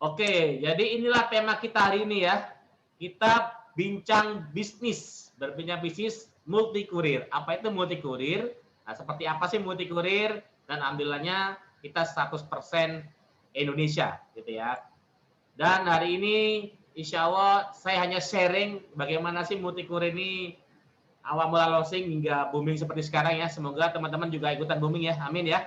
Oke, jadi inilah tema kita hari ini ya. Kita bincang bisnis, berbincang bisnis multi kurir. Apa itu multi kurir? Nah, seperti apa sih multi kurir? Dan alhamdulillahnya kita 100% Indonesia gitu ya. Dan hari ini insya Allah saya hanya sharing bagaimana sih multi kurir ini awal mula launching hingga booming seperti sekarang ya. Semoga teman-teman juga ikutan booming ya. Amin ya.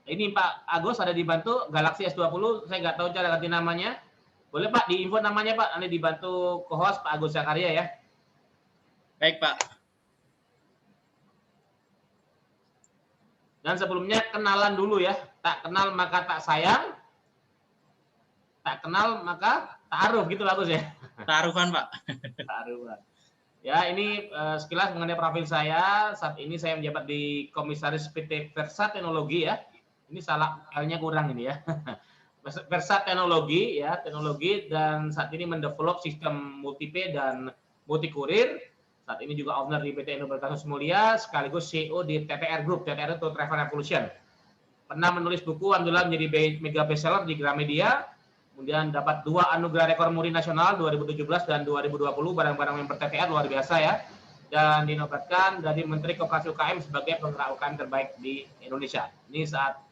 Ini Pak Agus ada dibantu Galaxy S20, saya nggak tahu cara ganti namanya. Boleh Pak diinfo namanya Pak, nanti dibantu co-host Pak Agus Zakaria ya. Baik Pak. Dan sebelumnya kenalan dulu ya, tak kenal maka tak sayang, tak kenal maka ta'aruf gitu Pak Agus ya. Ta'arufan Pak. Ta'arufan. Ya ini sekilas mengenai profil saya, saat ini saya menjabat di Komisaris PT Versa Teknologi ya. Ini salah halnya kurang ini ya. Versa Teknologi ya, teknologi dan saat ini mendevelop sistem multi-pay dan multi kurir. Saat ini juga owner di PT Indo Berkah Mulia sekaligus CEO di TTR Group, TTR itu Travel Revolution. Pernah menulis buku alhamdulillah menjadi mega bestseller di Gramedia. Kemudian dapat 2 anugerah rekor muri nasional 2017 dan 2020 barang-barang member TTR luar biasa ya. Dan dinobatkan dari Menteri Koperasi UKM sebagai penggerak UKM terbaik di Indonesia. Ini saat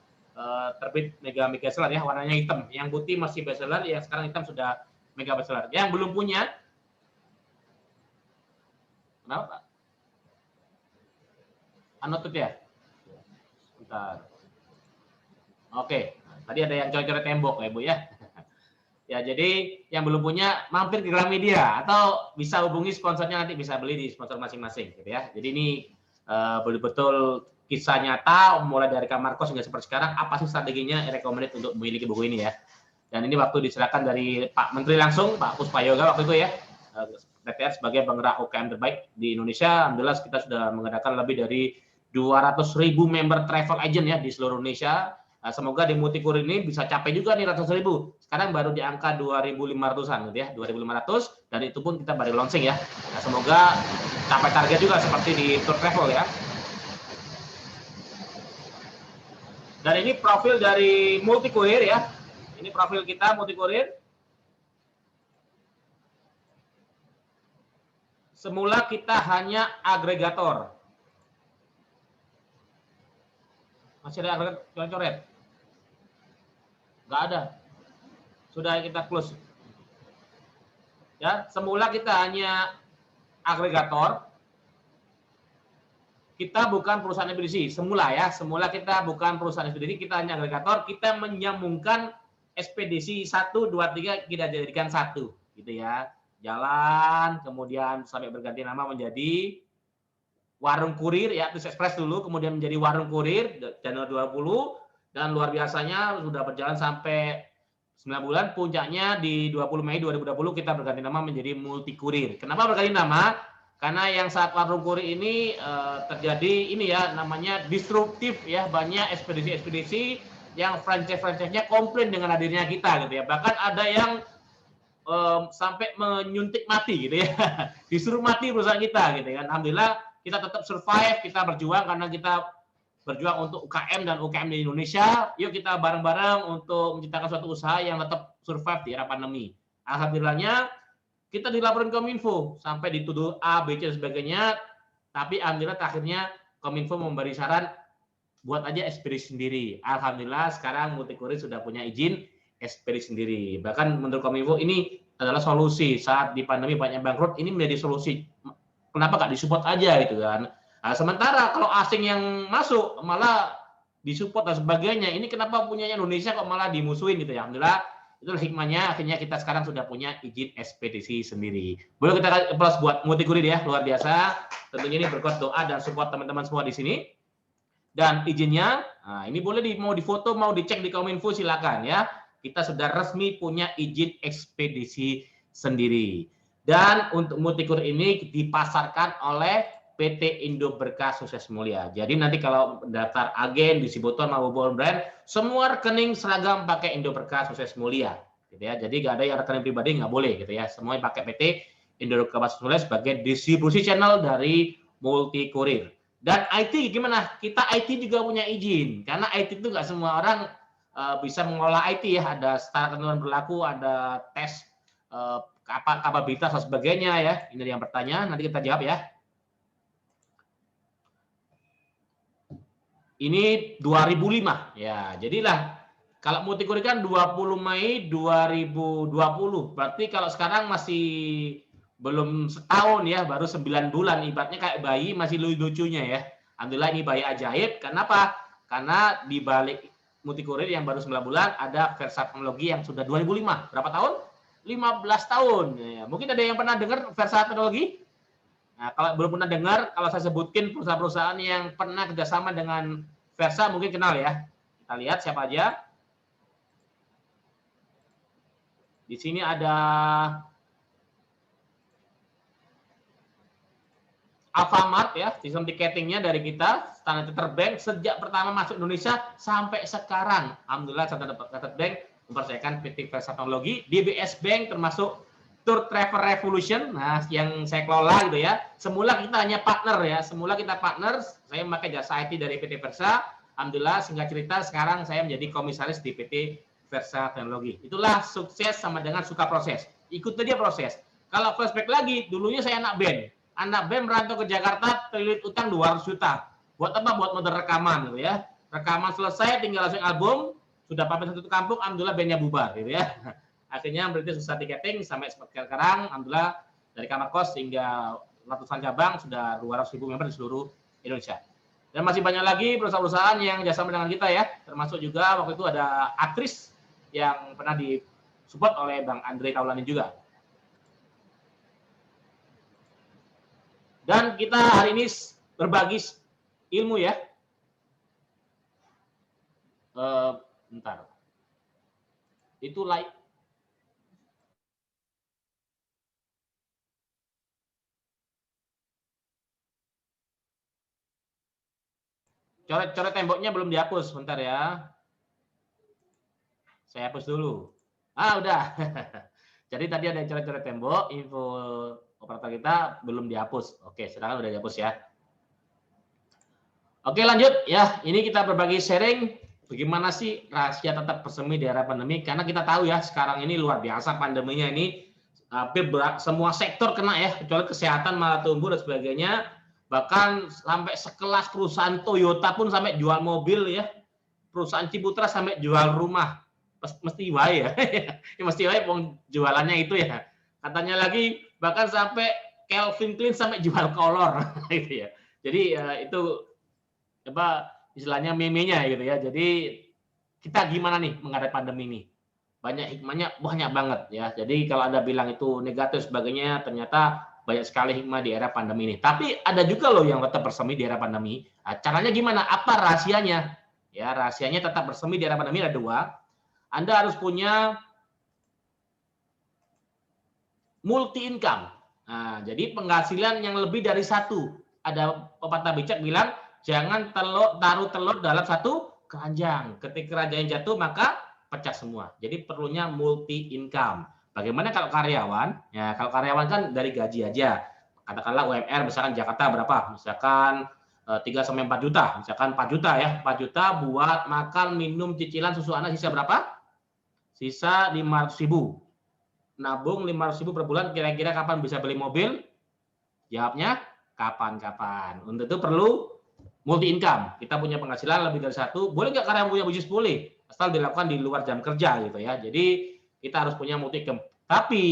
terbit mega bestseller ya, warnanya hitam. Yang putih masih bestseller, yang sekarang hitam sudah mega bestseller. Yang belum punya, kenapa Pak? Anotot ya? Bentar. Oke, tadi ada yang coret-coret tembok ya Bu ya. Ya jadi yang belum punya mampir ke Gramedia atau bisa hubungi sponsornya, nanti bisa beli di sponsor masing-masing gitu ya. Jadi ini betul-betul kisah nyata mulai dari kamar kos hingga seperti sekarang, apa sih strateginya recommended untuk memiliki buku ini ya. Dan ini waktu diserahkan dari Pak Menteri langsung, Pak Puspayoga waktu itu ya, TTR sebagai penggerak UKM terbaik di Indonesia. Alhamdulillah kita sudah mengadakan lebih dari 200.000 member travel agent ya di seluruh Indonesia. Nah, semoga di multi kurir ini bisa capai juga nih ratus ribu. Sekarang baru di angka 2.500-an gitu ya, 2.500, dan itu pun kita baru launching ya. Nah, semoga capai target juga seperti di Tour Travel ya. Dan ini profil dari multi kurir ya. Ini profil kita multi kurir. Semula kita hanya agregator. Masih ada agregator coret-coret? Nggak ada. Sudah kita close. Ya, semula kita hanya agregator. Kita bukan perusahaan ekspedisi, semula ya. Semula kita bukan perusahaan ekspedisi, kita hanya agregator. Kita menyambungkan ekspedisi 1, 2, 3 kita jadikan satu, gitu ya. Jalan, kemudian sampai berganti nama menjadi Warung Kurir ya, Tus Express dulu, kemudian menjadi Warung Kurir Januari 20, dan luar biasanya sudah berjalan sampai 9 bulan. Puncaknya di 20 Mei 2020 kita berganti nama menjadi Multi Kurir. Kenapa berganti nama? Karena yang saat Warung Kurir ini terjadi ini ya, namanya disruptif ya, banyak ekspedisi-ekspedisi yang franchise-franchise-nya komplain dengan hadirnya kita gitu ya. Bahkan ada yang sampai menyuntik mati gitu ya. Disuruh mati perusahaan kita gitu kan. Alhamdulillah kita tetap survive, kita berjuang karena kita berjuang untuk UKM dan UKM di Indonesia. Yuk kita bareng-bareng untuk menciptakan suatu usaha yang tetap survive di era pandemi. Alhamdulillahnya kita dilaporin Kominfo sampai dituduh A, B, C dan sebagainya, tapi alhamdulillah akhirnya Kominfo memberi saran buat aja ekspedisi sendiri. Alhamdulillah sekarang Multi Kurir sudah punya izin ekspedisi sendiri. Bahkan menurut Kominfo ini adalah solusi saat di pandemi banyak bangkrut, ini menjadi solusi. Kenapa nggak disupport aja gitu kan? Nah, sementara kalau asing yang masuk malah disupport dan sebagainya, ini kenapa punyanya Indonesia kok malah dimusuhin gitu ya? Alhamdulillah itulah hikmahnya, akhirnya kita sekarang sudah punya izin ekspedisi sendiri. Boleh kita applause buat Multi Kurir ya, luar biasa. Tentunya ini berkat doa dan support teman-teman semua di sini. Dan izinnya, nah ini boleh mau difoto, mau dicek di Kominfo silakan ya. Kita sudah resmi punya izin ekspedisi sendiri. Dan untuk Multi Kurir ini dipasarkan oleh PT Indo Berkah Sukses Mulia. Jadi nanti kalau daftar agen, distributor maupun brand, semua rekening seragam pakai Indo Berkah Sukses Mulia, gitu ya. Jadi nggak ada yang rekening pribadi nggak boleh, gitu ya. Semuanya pakai PT Indo Berkah Sukses Mulia sebagai distribusi channel dari Multi Kurir. Dan IT gimana? Kita IT juga punya izin, karena IT itu nggak semua orang bisa mengelola IT ya, ada standar ketentuan berlaku, ada tes kapabilitas dan sebagainya ya. Ini yang bertanya, nanti kita jawab ya. Ini 2005 ya. Jadilah kalau multikuri kan 20 Mei 2020. Berarti kalau sekarang masih belum setahun ya, baru 9 bulan. Ibaratnya kayak bayi masih lucu-lucunya ya. Alhamdulillah ini bayi ajaib. Kenapa? Karena di balik multikurir yang baru 9 bulan ada Versa Teknologi yang sudah 2005. Berapa tahun? 15 tahun. Ya, mungkin ada yang pernah dengar Versa Teknologi? Nah, kalau belum pernah dengar, kalau saya sebutkin perusahaan-perusahaan yang pernah kerjasama dengan Versa mungkin kenal ya. Kita lihat siapa aja. Di sini ada Alfamart ya, sistem tiketingnya dari kita, Standard Chartered Bank sejak pertama masuk Indonesia sampai sekarang. Alhamdulillah Standard Chartered Bank mempercayakan PT Versa Teknologi, DBS Bank termasuk Tour Travel Revolution, nah yang saya kelola gitu ya. Semula kita hanya partner ya, semula kita partner, saya memakai jasa IT dari PT Versa. Alhamdulillah singkat cerita sekarang saya menjadi komisaris di PT Versa Teknologi. Itulah sukses sama dengan suka proses. Ikuti dia proses. Kalau flashback lagi, dulunya saya anak band. Anak band merantau ke Jakarta, terlilit utang 200 juta. Buat apa? Buat modal rekaman gitu ya. Rekaman selesai, tinggal langsung album. Sudah pamit satu kampung, alhamdulillah bandnya bubar gitu ya. Akhirnya berarti susah tiketing sampai sekarang, alhamdulillah dari kamar kos hingga ratusan cabang sudah 200.000 member di seluruh Indonesia. Dan masih banyak lagi perusahaan-perusahaan yang jasama dengan kita ya. Termasuk juga waktu itu ada Aktris yang pernah disupport oleh Bang Andre Taulani juga. Dan kita hari ini berbagi ilmu ya. Bentar. Itu like. Coret-coret temboknya belum dihapus, bentar ya. Saya hapus dulu. Ah, udah. Jadi tadi ada coret-coret tembok, info operator kita belum dihapus. Oke, sekarang udah dihapus ya. Oke, lanjut ya. Ini kita berbagi sharing bagaimana sih rahasia tetap bersemi di era pandemi. Karena kita tahu ya, sekarang ini luar biasa pandeminya ini. Hampir semua sektor kena ya, kecuali kesehatan malah tumbuh dan sebagainya. Bahkan sampai sekelas perusahaan Toyota pun sampai jual mobil ya. Perusahaan Ciputra sampai jual rumah. Mesti wae ya. Mesti wae jualannya itu ya. Katanya lagi bahkan sampai Calvin Klein sampai jual kolor gitu ya. Jadi itu apa istilahnya meme-nya gitu ya. Jadi kita gimana nih menghadapi pandemi ini? Banyak hikmahnya banyak banget ya. Jadi kalau Anda bilang itu negatif sebagainya, ternyata banyak sekali hikmah di era pandemi ini. Tapi ada juga loh yang tetap bersemi di era pandemi. Nah, caranya gimana? Apa rahasianya? Ya, rahasianya tetap bersemi di era pandemi ada dua. Anda harus punya multi income. Nah, jadi penghasilan yang lebih dari satu. Ada pepatah bijak bilang, jangan taruh telur dalam satu keranjang. Ketika keranjang jatuh, maka pecah semua. Jadi perlunya multi income. Bagaimana kalau karyawan? Ya, kalau karyawan kan dari gaji aja. Katakanlah UMR misalkan Jakarta berapa? Misalkan 3 sampai 4 juta. Misalkan 4 juta ya. 4 juta buat makan, minum, cicilan susu anak sisa berapa? Sisa 500.000. Nabung 500.000 per bulan, kira-kira kapan bisa beli mobil? Jawabnya kapan-kapan. Untuk itu perlu multi income. Kita punya penghasilan lebih dari satu. Boleh nggak karyawan punya bisnis? Boleh. Asal dilakukan di luar jam kerja gitu ya. Jadi kita harus punya multi income. Tapi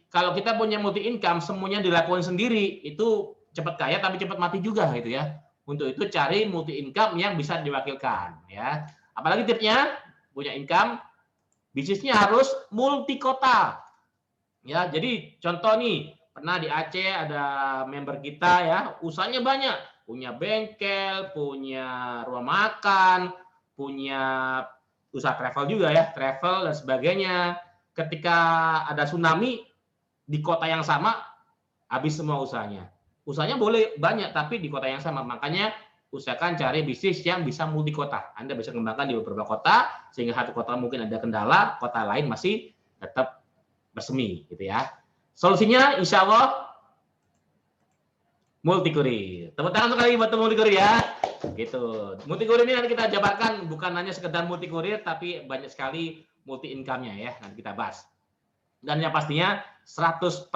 kalau kita punya multi income, semuanya dilakukan sendiri, itu cepat kaya tapi cepat mati juga gitu ya. Untuk itu cari multi income yang bisa diwakilkan ya. Apalagi tipsnya, punya income, bisnisnya harus multi kota. Ya, jadi contoh nih, pernah di Aceh ada member kita ya, usahanya banyak, punya bengkel, punya rumah makan, punya usaha travel juga ya, travel dan sebagainya. Ketika ada tsunami di kota yang sama, habis semua usahanya. Usahanya boleh banyak, tapi di kota yang sama. Makanya usahakan cari bisnis yang bisa multi kota. Anda bisa kembangkan di beberapa kota, sehingga satu kota mungkin ada kendala, kota lain masih tetap bersemi gitu ya. Solusinya insya Allah Multikurir. Tepuk tangan sekali buat Multikurir ya. Gitu. Multikurir ini nanti kita jabarkan bukan hanya sekedar multikurir, tapi banyak sekali multi income-nya ya. Nanti kita bahas. Dan yang pastinya 100%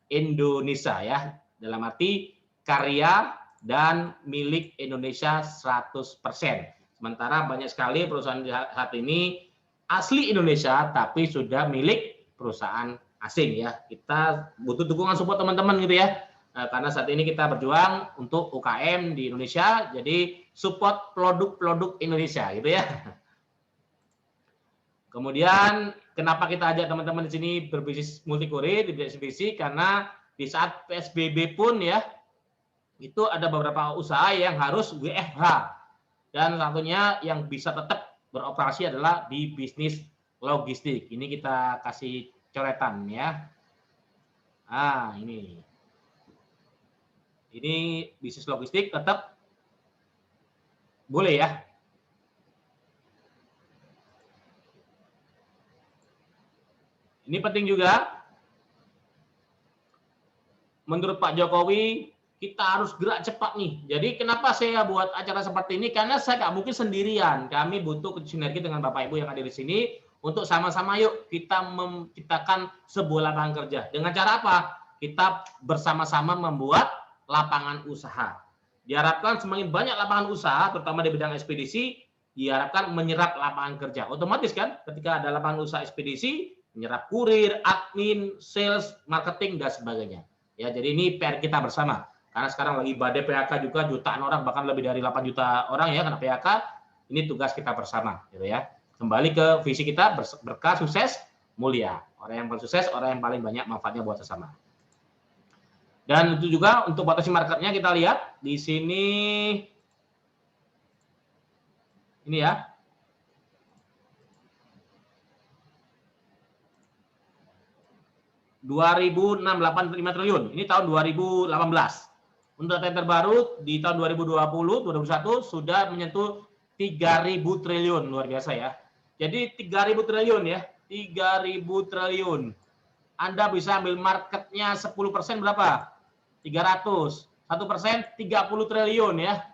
Indonesia ya. Dalam arti karya dan milik Indonesia 100%. Sementara banyak sekali perusahaan saat ini asli Indonesia tapi sudah milik perusahaan asing ya. Kita butuh dukungan support teman-teman gitu ya. Karena saat ini kita berjuang untuk UKM di Indonesia, jadi support produk-produk Indonesia gitu ya. Kemudian kenapa kita ajak teman-teman di sini berbisnis multikurir di ekspedisi, karena di saat PSBB pun ya itu ada beberapa usaha yang harus WFH, dan satunya yang bisa tetap beroperasi adalah di bisnis logistik. Ini kita kasih coretan ya. Ah, ini bisnis logistik tetap boleh ya. Ini penting juga. Menurut Pak Jokowi, kita harus gerak cepat nih. Jadi kenapa saya buat acara seperti ini? Karena saya nggak mungkin sendirian. Kami butuh sinergi dengan Bapak Ibu yang ada di sini untuk sama-sama yuk kita menciptakan sebuah lapangan kerja. Dengan cara apa? Kita bersama-sama membuat lapangan usaha. Diharapkan semakin banyak lapangan usaha, terutama di bidang ekspedisi, diharapkan menyerap lapangan kerja. Otomatis kan, ketika ada lapangan usaha ekspedisi, menyerap kurir, admin, sales, marketing, dan sebagainya. Ya, jadi ini PR kita bersama. Karena sekarang lagi badai PHK juga, jutaan orang, bahkan lebih dari 8 juta orang ya kena PHK. Ini tugas kita bersama, gitu ya. Kembali ke visi kita, berkah, sukses, mulia. Orang yang paling sukses, orang yang paling banyak manfaatnya buat sesama. Dan itu juga untuk potensi marketnya kita lihat di sini. Ini ya. Rp2.685 triliun. Ini tahun 2018. Untuk data yang terbaru di tahun 2020-2021 sudah menyentuh 3.000 triliun, luar biasa ya. Jadi 3.000 triliun ya, 3.000 triliun. Anda bisa ambil marketnya 10% berapa? 300. 1% 30 triliun ya.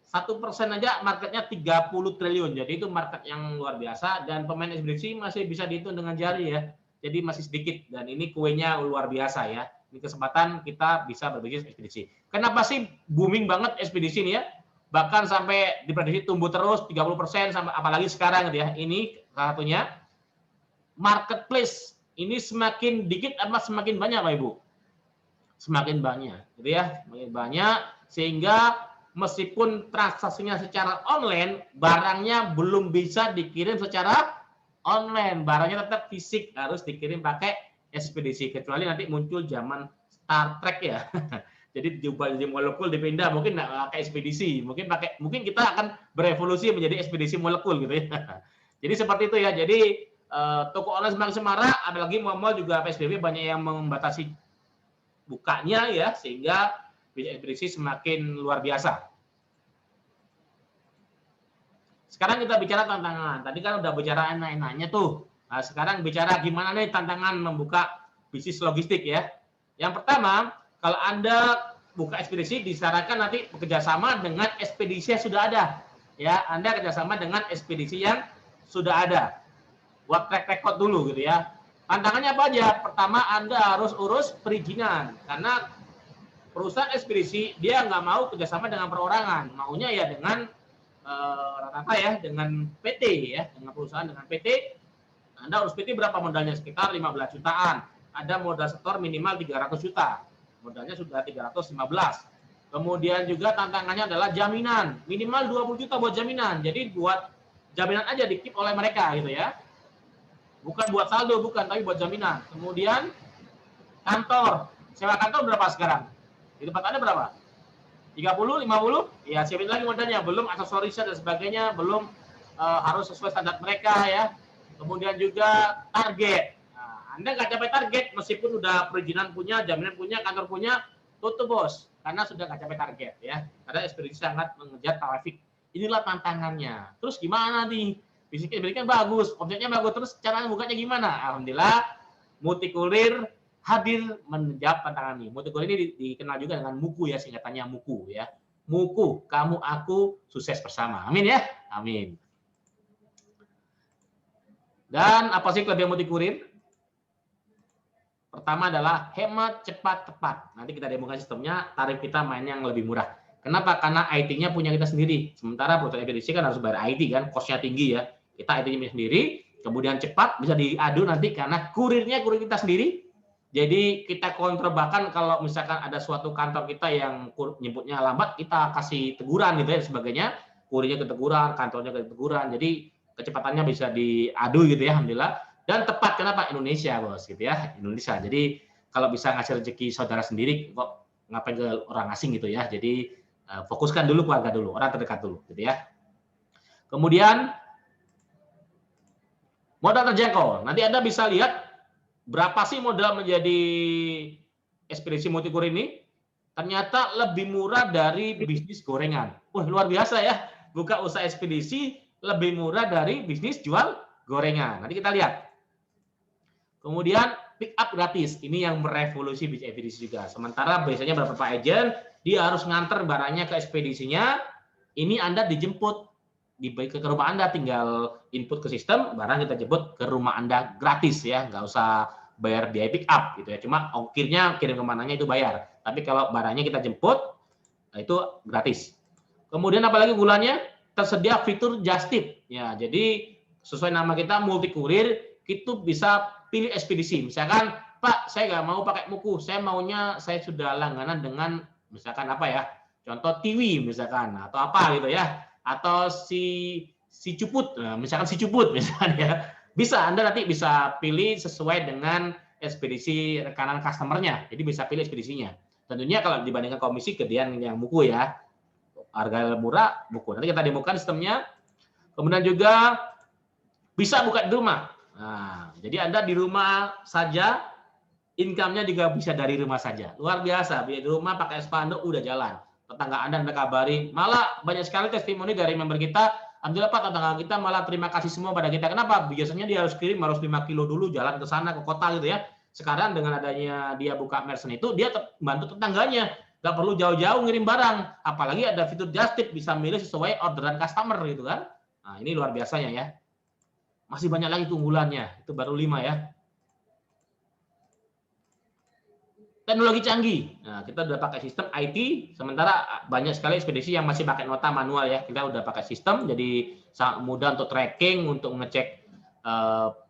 1% aja marketnya 30 triliun. Jadi itu market yang luar biasa, dan pemain ekspedisi masih bisa dihitung dengan jari ya. Jadi masih sedikit, dan ini kuenya luar biasa ya. Ini kesempatan kita bisa berbisnis ekspedisi. Kenapa sih booming banget ekspedisi ini ya? Bahkan sampai diprediksi tumbuh terus 30% sampai, apalagi sekarang gitu ya. Ini salah satunya marketplace ini semakin dikit apa semakin banyak Pak Ibu? Semakin banyak gitu ya, semakin banyak, sehingga meskipun transaksinya secara online, barangnya belum bisa dikirim secara online, barangnya tetap fisik, harus dikirim pakai ekspedisi, kecuali nanti muncul zaman Star Trek ya. Jadi diubah jadi molekul, dipindah, mungkin nggak pakai ekspedisi, mungkin kita akan berevolusi menjadi ekspedisi molekul gitu ya. Jadi seperti itu ya. Jadi toko online semakin semarak, apalagi mal-mal juga PSBB banyak yang membatasi bukanya ya, sehingga ekspedisi semakin luar biasa. Sekarang kita bicara tantangan. Tadi kan udah bicara enak-enaknya tuh. Nah, sekarang bicara gimana nih tantangan membuka bisnis logistik ya. Yang pertama, kalau Anda buka ekspedisi, disarankan nanti bekerjasama dengan ekspedisi yang sudah ada. Ya, Anda kerjasama dengan ekspedisi yang sudah ada. Buat track record dulu gitu ya. Tantangannya apa aja? Pertama, Anda harus urus perizinan. Karena perusahaan ekspedisi, dia nggak mau kerjasama dengan perorangan. Maunya ya dengan rata-rata ya, dengan PT ya, dengan perusahaan dengan PT. Anda urus PT berapa modalnya? Sekitar 15 jutaan. Ada modal setor minimal 300 juta. Modalnya sudah 315. Kemudian juga tantangannya adalah jaminan. Minimal 20 juta buat jaminan. Jadi buat jaminan aja di-keep oleh mereka gitu ya. Bukan buat saldo, bukan, tapi buat jaminan. Kemudian kantor. Sewa kantor berapa sekarang? Di tempat Anda berapa? 30, 50? Ya, siapin lagi modalnya. Belum aksesorisnya dan sebagainya. Belum harus sesuai standar mereka ya. Kemudian juga target. Nah, Anda nggak capai target, meskipun udah perizinan punya, jaminan punya, kantor punya, tutup bos. Karena sudah nggak capai target ya. Karena ekspedisi sangat mengejar traffic. Inilah tantangannya. Terus gimana nih? Fisiknya kan bagus, objeknya bagus. Terus cara bukanya gimana? Alhamdulillah, multikurir hadir menjawab tantangan ini. Multikurir ini dikenal juga dengan MUKU ya, singkatannya MUKU ya. MUKU, kamu aku sukses bersama. Amin ya. Amin. Dan apa sih kelebihan multikurir? Pertama adalah hemat, cepat, tepat. Nanti kita demokan sistemnya, tarif kita main yang lebih murah. Kenapa? Karena IT-nya punya kita sendiri. Sementara perusahaan ekspedisi kan harus bayar IT kan, cost-nya tinggi ya. Kita IT-nya punya sendiri, kemudian cepat, bisa diadu nanti karena kurir kita sendiri. Jadi kita kontrol, bahkan kalau misalkan ada suatu kantor kita yang nyebutnya lambat, kita kasih teguran gitu ya sebagainya. Kurirnya keteguran, kantornya keteguran. Jadi kecepatannya bisa diadu gitu ya, alhamdulillah. Dan tepat, kenapa? Indonesia bos gitu ya, Indonesia. Jadi kalau bisa ngasih rezeki saudara sendiri, kok ngapain ke orang asing gitu ya. Jadi fokuskan dulu keluarga dulu, orang terdekat dulu gitu ya. Kemudian modal terjangkau. Nanti Anda bisa lihat berapa sih modal menjadi ekspedisi multikurir ini. Ternyata lebih murah dari bisnis gorengan. Wah, luar biasa ya. Buka usaha ekspedisi lebih murah dari bisnis jual gorengan. Nanti kita lihat. Kemudian pick up gratis. Ini yang merevolusi bisnis ekspedisi juga. Sementara biasanya beberapa agent dia harus nganter barangnya ke ekspedisinya. Ini Anda dijemput ke rumah Anda, tinggal input ke sistem, barang kita jemput ke rumah Anda gratis ya, nggak usah bayar biaya pick up gitu ya. Cuma ongkirnya kirim kemananya itu bayar. Tapi kalau barangnya kita jemput, itu gratis. Kemudian apalagi bulannya tersedia fitur just tip. Ya, jadi sesuai nama kita multikurir, itu bisa pilih ekspedisi. Misalkan, Pak, saya nggak mau pakai MUKU, saya sudah langganan dengan misalkan apa ya, contoh Tiwi misalkan, atau apa gitu ya, atau si Cuput, misalkan si Cuput misalnya, bisa Anda nanti bisa pilih sesuai dengan ekspedisi rekanan customernya, jadi bisa pilih ekspedisinya. Tentunya kalau dibandingkan komisi, gedean yang MUKU ya, harga murah MUKU. Nanti kita demokan sistemnya. Kemudian juga bisa buka di rumah. Nah, jadi Anda di rumah saja, income-nya juga bisa dari rumah saja. Luar biasa, di rumah pakai spanduk udah jalan. Tetangga Anda kabari, malah banyak sekali testimoni dari member kita, alhamdulillah Pak, tetangga kita malah terima kasih semua pada kita. Kenapa? Biasanya dia harus kirim, harus 5 kilo dulu jalan ke sana, ke kota gitu ya. Sekarang dengan adanya dia buka merchant itu, dia bantu tetangganya. Nggak perlu jauh-jauh ngirim barang. Apalagi ada fitur just tip, bisa milih sesuai orderan customer gitu kan. Nah, ini luar biasanya ya. Masih banyak lagi keunggulannya, itu baru 5 ya. Teknologi canggih. Nah, kita udah pakai sistem IT, sementara banyak sekali ekspedisi yang masih pakai nota manual ya. Kita udah pakai sistem, jadi sangat mudah untuk tracking, untuk ngecek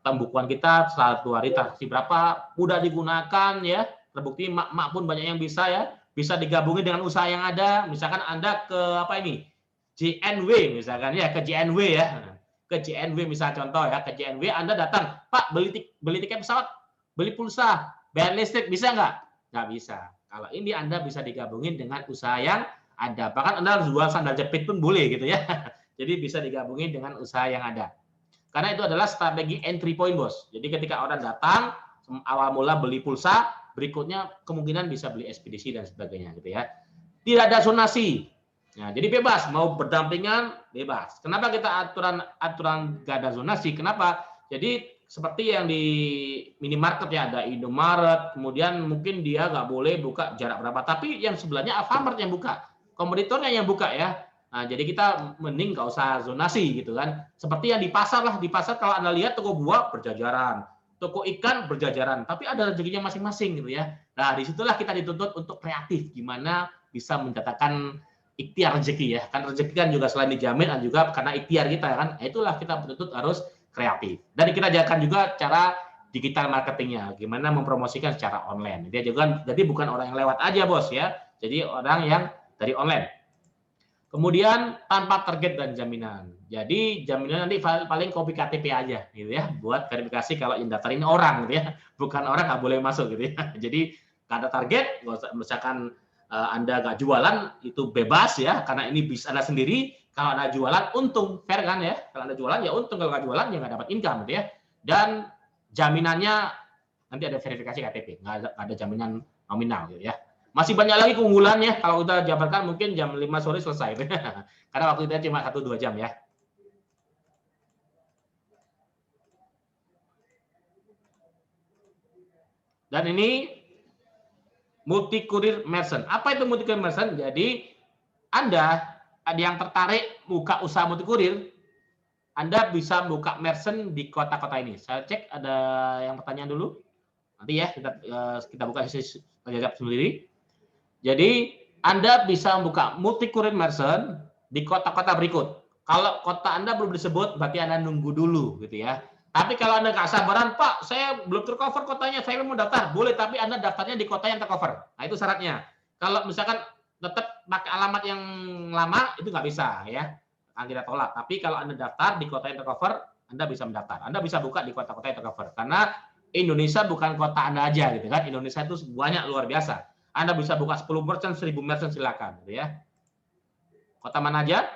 pembukuan kita satu hari transaksi berapa, mudah digunakan ya. Terbukti mak pun banyak yang bisa ya. Bisa digabungin dengan usaha yang ada. Misalkan Anda ke apa ini? JNW misalkan ya, ke JNW ya. Ke JNW misal contoh ya, ke JNW Anda datang, Pak beli tiket pesawat, beli pulsa, bayar listrik, bisa nggak? Nggak bisa. Kalau ini Anda bisa digabungin dengan usaha yang ada. Bahkan Anda harus jual sandal jepit pun boleh gitu ya. Jadi bisa digabungin dengan usaha yang ada. Karena itu adalah strategi entry point, bos. Jadi ketika orang datang, awal mula beli pulsa, berikutnya kemungkinan bisa beli ekspedisi dan sebagainya gitu ya. Tidak ada zonasi. Nah, jadi bebas, mau berdampingan bebas. Kenapa kita aturan gak ada zonasi? Kenapa? Jadi seperti yang di minimarket ya, ada Indomaret, kemudian mungkin dia nggak boleh buka jarak berapa, tapi yang sebelahnya Alfamart yang buka, kompetitornya yang buka ya. Nah, jadi kita mending nggak usah zonasi gitu kan. Seperti yang di pasar lah, di pasar kalau Anda lihat toko buah berjajaran, toko ikan berjajaran, tapi ada rezekinya masing-masing gitu ya. Nah, disitulah kita dituntut untuk kreatif, gimana bisa mendatangkan ikhtiar rezeki ya. Kan rezeki kan juga selain dijamin, juga karena ikhtiar kita kan. Itulah kita betul-betul harus kreatif. Dan kita ajarkan juga cara digital marketingnya, gimana mempromosikan secara online. Dia juga jadi bukan orang yang lewat aja bos ya, jadi orang yang dari online. Kemudian tanpa target dan jaminan. Jadi jaminan nanti paling copy KTP aja gitu ya, buat verifikasi kalau yang daftar ini orang gitu ya, bukan orang nggak boleh masuk gitu ya. Jadi nggak ada target, misalkan Anda nggak jualan itu bebas ya, karena ini bisa Anda sendiri. Kalau Anda jualan untung, fair kan ya. Kalau Anda jualan ya untung, kalau nggak jualan ya nggak dapat income gitu ya. Dan jaminannya nanti ada verifikasi KTP, nggak ada jaminan nominal gitu ya. Masih banyak lagi keunggulannya, kalau kita jabarkan mungkin jam 5 sore selesai. Karena waktu kita cuma 1-2 jam ya. Dan ini multi courier merchant. Apa itu multi courier merchant? Jadi Anda ada yang tertarik buka usaha multi courier, Anda bisa buka merchant di kota-kota ini. Saya cek ada yang pertanyaan dulu. Nanti ya kita buka sesi jawab sendiri. Jadi Anda bisa membuka multi courier merchant di kota-kota berikut. Kalau kota Anda belum disebut, berarti Anda nunggu dulu, gitu ya. Tapi kalau Anda nggak sabaran, Pak, saya belum tercover kotanya, saya mau daftar. Boleh, tapi Anda daftarnya di kota yang tercover. Nah, itu syaratnya. Kalau misalkan tetap pakai alamat yang lama, itu nggak bisa, ya. Akan kita tolak. Tapi kalau Anda daftar di kota yang tercover, Anda bisa mendaftar. Anda bisa buka di kota-kota yang tercover. Karena Indonesia bukan kota Anda aja, gitu kan. Indonesia itu banyak, luar biasa. Anda bisa buka 10 merchant, 1000 merchant, silakan, gitu ya. Kota mana aja?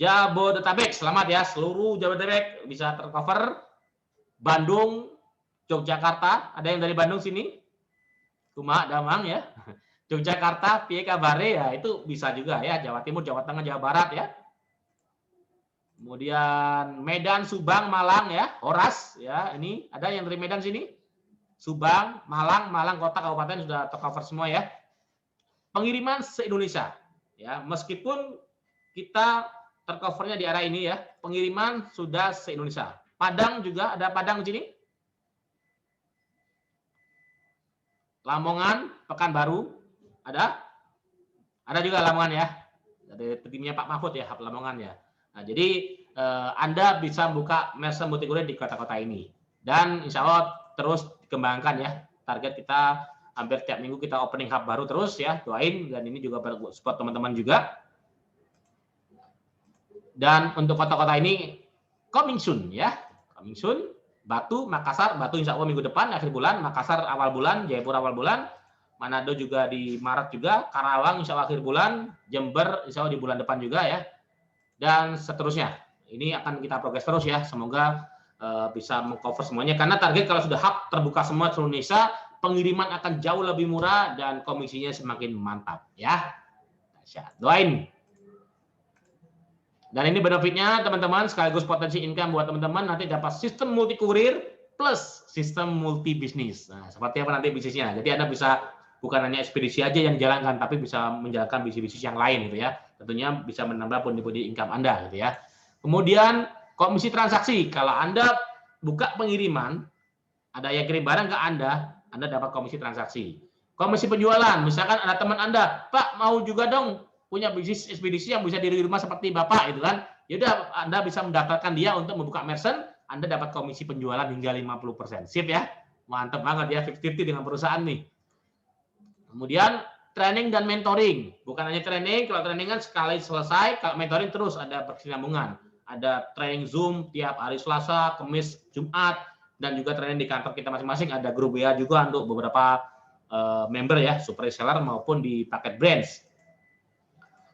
Jabodetabek, selamat ya, seluruh Jabodetabek bisa tercover. Bandung, Yogyakarta, ada yang dari Bandung sini? Cuma Damang ya. Yogyakarta, piye kabare ya, itu bisa juga ya. Jawa Timur, Jawa Tengah, Jawa Barat ya. Kemudian Medan, Subang, Malang ya, Horas ya. Ini ada yang dari Medan sini? Subang, Malang, kota kabupaten sudah tercover semua ya. Pengiriman se-Indonesia ya, meskipun kita tercovernya di area ini ya, pengiriman sudah se-Indonesia. Padang juga ada Padang di sini. Lamongan, Pekanbaru ada juga Lamongan ya. Dari timnya Pak Mahfud ya, Lamongan ya. Nah, jadi Anda bisa buka merchant multi courier di kota-kota ini. Dan insya Allah terus dikembangkan ya. Target kita hampir tiap minggu kita opening hub baru terus ya. Doain, dan ini juga support teman-teman juga. Dan untuk kota-kota ini coming soon ya. Coming soon. Batu, Makassar, Batu insya Allah minggu depan, akhir bulan. Makassar awal bulan, Jayapura awal bulan. Manado juga di Maret juga. Karawang insya Allah akhir bulan. Jember insya Allah di bulan depan juga ya. Dan seterusnya. Ini akan kita progres terus ya. Semoga bisa mengcover semuanya. Karena target kalau sudah hub terbuka semua seluruh Indonesia, pengiriman akan jauh lebih murah dan komisinya semakin mantap ya. Doain. Dan ini benefitnya teman-teman, sekaligus potensi income buat teman-teman, nanti dapat sistem multi courier plus sistem multi bisnis. Nah, seperti apa nanti bisnisnya. Jadi Anda bisa bukan hanya ekspedisi aja yang jalankan, tapi bisa menjalankan bisnis-bisnis yang lain gitu ya. Tentunya bisa menambah pundi-pundi income Anda gitu ya. Kemudian komisi transaksi. Kalau Anda buka pengiriman, ada yang kirim barang ke Anda dapat komisi transaksi. Komisi penjualan, misalkan ada teman Anda, Pak mau juga dong punya bisnis ekspedisi yang bisa di rumah seperti Bapak gitu kan. Ya udah, Anda bisa mendaftarkan dia untuk membuka merchant, Anda dapat komisi penjualan hingga 50%. Sip ya. Mantap banget ya, 50-50 dengan perusahaan nih. Kemudian training dan mentoring. Bukan hanya training, kalau training kan sekali selesai, kalau mentoring terus ada berkesinambungan. Ada training Zoom tiap hari Selasa, Kamis, Jumat, dan juga training di kantor kita masing-masing. Ada grup WA juga untuk beberapa member ya, super reseller maupun di paket brands.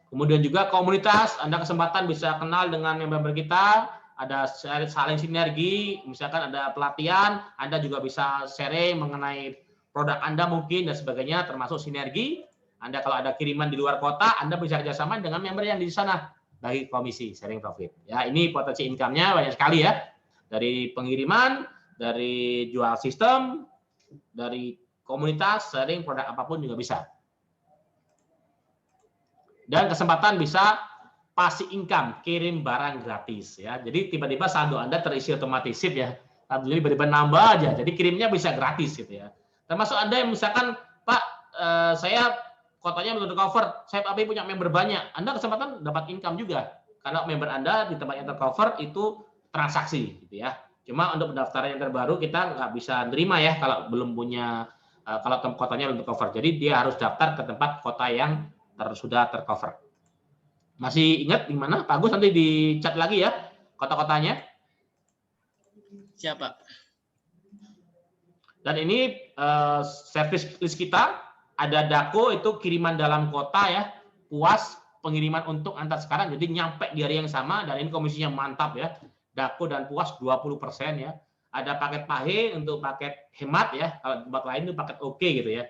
Kemudian juga komunitas, Anda kesempatan bisa kenal dengan member kita, ada saling sinergi, misalkan ada pelatihan, Anda juga bisa sharing mengenai produk Anda mungkin dan sebagainya, termasuk sinergi. Anda kalau ada kiriman di luar kota, Anda bisa kerjasama dengan member yang di sana, bagi komisi, sharing profit. Ya, ini potensi income-nya banyak sekali ya, dari pengiriman, dari jual sistem, dari komunitas, sharing produk apapun juga bisa. Dan kesempatan bisa passive income, kirim barang gratis ya. Jadi tiba-tiba saldo Anda terisi otomatis ya. Jadi tiba-tiba nambah aja. Jadi kirimnya bisa gratis gitu ya. Termasuk Anda yang misalkan, Pak, saya kotanya belum tercover, saya tapi punya member banyak. Anda kesempatan dapat income juga. Karena member Anda di tempat yang tercover itu transaksi gitu ya. Cuma untuk pendaftaran yang terbaru kita nggak bisa terima ya kalau belum punya, kalau kotanya belum tercover. Jadi dia harus daftar ke tempat kota yang sudah tercover. Masih ingat di mana? Pak Agus nanti di chat lagi ya kota-kotanya. Siap, Pak. Dan ini service list kita, ada Dako itu kiriman dalam kota ya, puas pengiriman untuk antar sekarang, jadi nyampe di hari yang sama, dan ini komisinya mantap ya. Dako dan puas 20% ya. Ada paket pahe untuk paket hemat ya, kalau tempat lain itu paket oke gitu ya.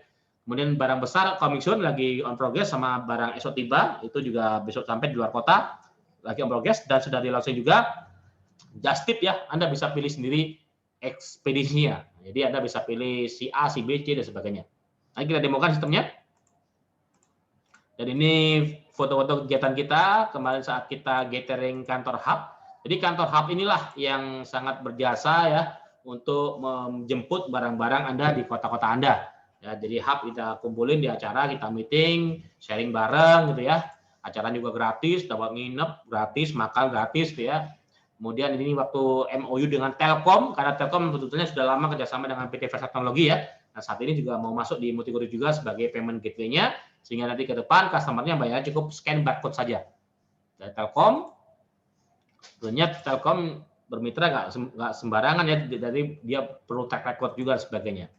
Kemudian barang besar coming soon lagi on progress, sama barang esok tiba itu juga besok sampai di luar kota lagi on progress, dan sudah di launching juga. Just tip ya, Anda bisa pilih sendiri ekspedisinya Jadi Anda bisa pilih si A, si B, C, dan sebagainya. Nah, kita demokan sistemnya. Dan ini foto-foto kegiatan kita kemarin saat kita gathering kantor hub. Jadi kantor hub inilah yang sangat berjasa ya untuk menjemput barang-barang Anda di kota-kota Anda. Ya, jadi hub kita kumpulin di acara, kita meeting, sharing bareng gitu ya. Acara juga gratis, dapat nginep gratis, makan gratis gitu ya. Kemudian ini waktu MOU dengan Telkom, karena Telkom sebetulnya sudah lama kerjasama dengan PT Versa Teknologi ya. Nah, saat ini juga mau masuk di Multikurir juga sebagai payment gateway-nya, sehingga nanti ke depan customer-nya bayarnya cukup scan barcode saja. Dari Telkom, tentunya Telkom bermitra nggak sembarangan ya, jadi dia perlu track record juga sebagainya.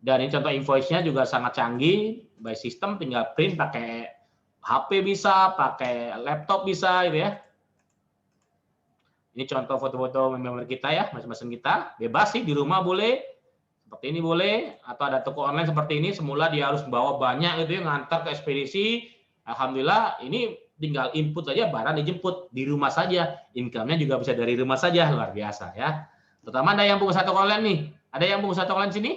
Dan ini contoh invoice-nya juga sangat canggih, by system tinggal print pakai HP bisa, pakai laptop bisa gitu ya. Ini contoh foto-foto member kita ya, masing-masing kita. Bebas sih, di rumah boleh, seperti ini boleh, atau ada toko online seperti ini, semula dia harus bawa banyak gitu ya, ngantar ke ekspedisi. Alhamdulillah, ini tinggal input saja, barang dijemput di rumah saja. Income-nya juga bisa dari rumah saja, luar biasa ya. Terutama ada yang pengusaha toko online nih. Ada yang pengusaha toko online sini?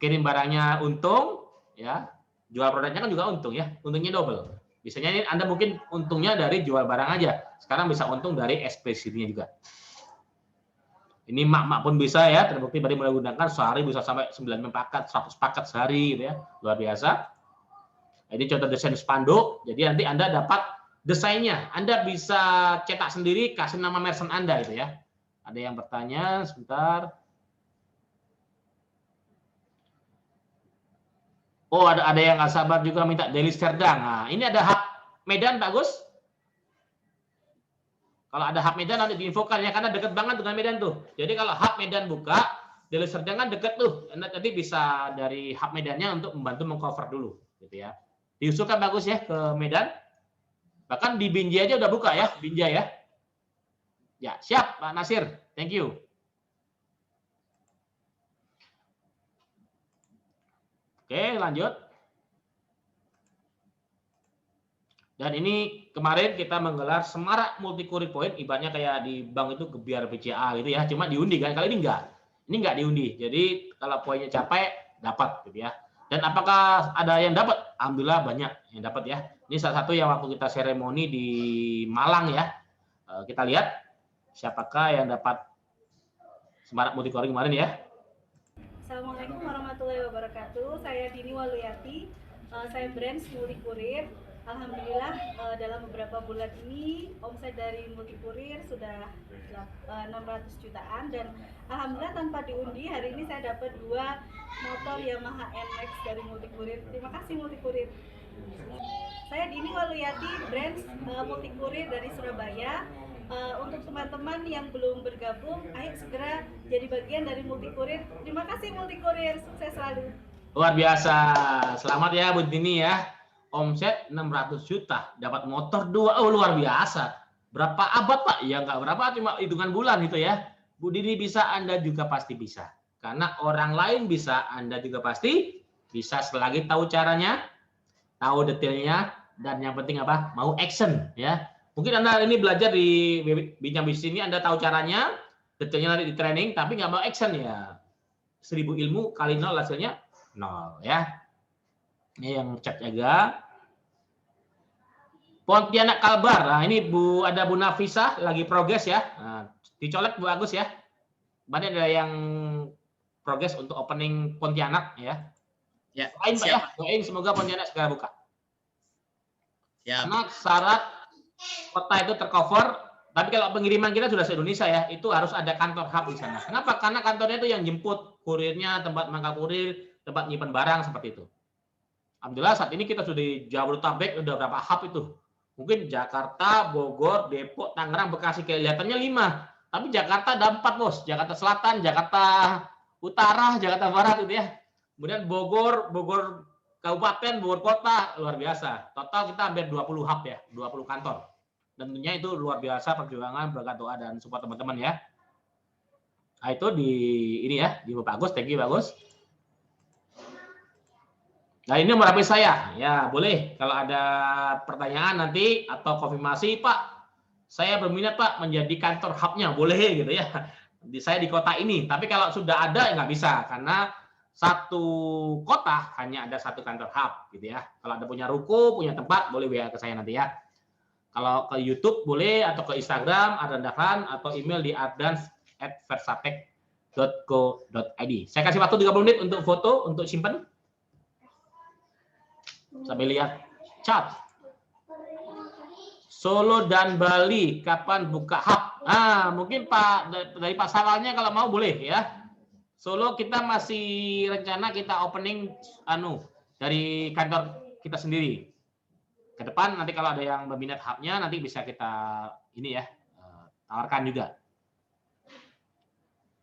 Kirim barangnya untung, ya. Jual produknya kan juga untung ya, untungnya double. Biasanya ini Anda mungkin untungnya dari jual barang aja. Sekarang bisa untung dari ekspedisinya juga. Ini mak-mak pun bisa ya, terbukti tadi mulai gunakan sehari bisa sampai 9 paket, 100 paket sehari gitu ya. Luar biasa. Ini contoh desain spanduk. Jadi nanti Anda dapat desainnya. Anda bisa cetak sendiri, kasih nama merchant Anda gitu ya. Ada yang bertanya, sebentar. Oh, ada yang nggak sabar juga minta Deli Serdang. Nah, ini ada hub Medan, Pak Gus. Kalau ada hub Medan nanti diinfokan ya, karena deket banget dengan Medan tuh. Jadi kalau hub Medan buka, Deli Serdang kan deket tuh. Nanti bisa dari hub Medannya untuk membantu mengcover dulu, gitu ya. Diusulkan bagus ya ke Medan. Bahkan di Binjai aja udah buka ya, Binjai ya. Ya, siap Pak Nasir. Thank you. Oke, lanjut. Dan ini kemarin kita menggelar Semarak Multikurir Point, ibaratnya kayak di bank itu Gebiar BCA gitu ya, cuma diundi kan, kali ini enggak. Ini enggak diundi. Jadi kalau poinnya capai dapat gitu ya. Dan apakah ada yang dapat? Alhamdulillah banyak yang dapat ya. Ini salah satu yang waktu kita seremoni di Malang ya. Kita lihat siapakah yang dapat Semarak Multikurir kemarin ya. Assalamualaikum warahmatullahi wabarakatuh. Saya Dini Waluyati. Saya branch Multikurir. Alhamdulillah dalam beberapa bulan ini omset dari Multikurir sudah 600 jutaan dan alhamdulillah tanpa diundi hari ini saya dapat 2 motor Yamaha NMAX dari Multikurir. Terima kasih Multikurir. Saya Dini Waluyati, branch Multikurir dari Surabaya. Untuk teman-teman yang belum bergabung, ayo segera jadi bagian dari Multikurir. Terima kasih Multikurir, sukses selalu. Luar biasa. Selamat ya Bu Dini ya. Omset 600 juta, dapat motor 2. Oh, luar biasa. Berapa abad, Pak? Ya nggak berapa, cuma hitungan bulan gitu ya. Bu Dini bisa, Anda juga pasti bisa. Karena orang lain bisa, Anda juga pasti bisa selagi tahu caranya, tahu detailnya, dan yang penting apa? Mau action ya. Mungkin Anda ini belajar di Bincang Bisnis ini, Anda tahu caranya, detailnya nanti di training, tapi nggak mau action ya. 1000 ilmu kali 0 hasilnya 0 ya. Ini yang chat jaga. Pontianak Kalbar. Nah, ini ada Bu Nafisa lagi progres ya. Nah, dicolek Bu Agus ya. Banyak ada yang progres untuk opening Pontianak ya. Ya, Doain Pak ya, doain semoga Pontianak segera buka. Ya. Karena syarat kota itu tercover, tapi kalau pengiriman kita sudah se-Indonesia ya, itu harus ada kantor hub di sana. Kenapa? Karena kantornya itu yang jemput, kurirnya, tempat mangkal kurir, tempat nyimpan barang seperti itu. Alhamdulillah saat ini kita sudah di Jabodetabek, udah berapa hub itu? Mungkin Jakarta, Bogor, Depok, Tangerang, Bekasi, kelihatannya 5. Tapi Jakarta ada 4 bos, Jakarta Selatan, Jakarta Utara, Jakarta Barat itu ya. Kemudian Bogor Kabupaten, Bogor Kota, luar biasa. Total kita hampir 20 hub ya, 20 kantor. Dan tentunya itu luar biasa perjuangan, berkat doa dan support teman-teman ya. Nah itu di ini ya, di Pak Agus, thank you Pak Agus. Nah ini nomor HP saya, ya boleh kalau ada pertanyaan nanti atau konfirmasi Pak, saya berminat Pak menjadi kantor hubnya, boleh gitu ya. saya di kota ini. Tapi kalau sudah ada ya nggak bisa, karena satu kota hanya ada satu kantor hub gitu ya. Kalau ada punya ruko, punya tempat, boleh WA ke saya nanti ya. Kalau ke YouTube boleh, atau ke Instagram Ardan Dahlan, atau email di ardans@versatech.co.id. Saya kasih waktu 30 menit untuk foto, untuk simpan. Sambil lihat chat. Solo dan Bali kapan buka hub? Ah, mungkin Pak dari Pak Sawalnya kalau mau boleh ya. Solo kita masih rencana kita opening dari kantor kita sendiri. Ke depan nanti kalau ada yang berminat hubnya nanti bisa kita ini ya tawarkan juga.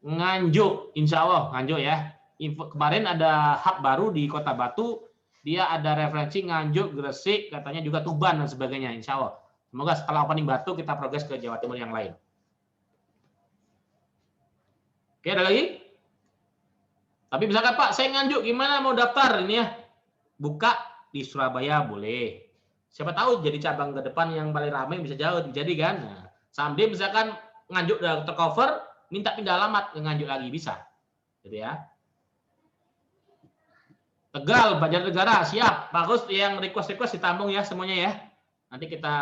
Nganjuk, insya Allah Nganjuk ya. Kemarin ada hub baru di Kota Batu, dia ada referensi Nganjuk, Gresik, katanya juga Tuban dan sebagainya, insya Allah. Semoga setelah opening Batu kita progres ke Jawa Timur yang lain. Oke, ada lagi? Tapi misalkan Pak, saya Nganjuk, gimana mau daftar ini ya? Buka di Surabaya boleh. Siapa tahu jadi cabang ke depan yang paling ramai bisa jauh jadi kan. Nah, someday misalkan Nganjuk udah tercover, minta pindah alamat ke Nganjuk lagi bisa. Gitu ya. Tegal, Banjarnegara, siap. Bagus, yang request ditampung ya semuanya ya. Nanti kita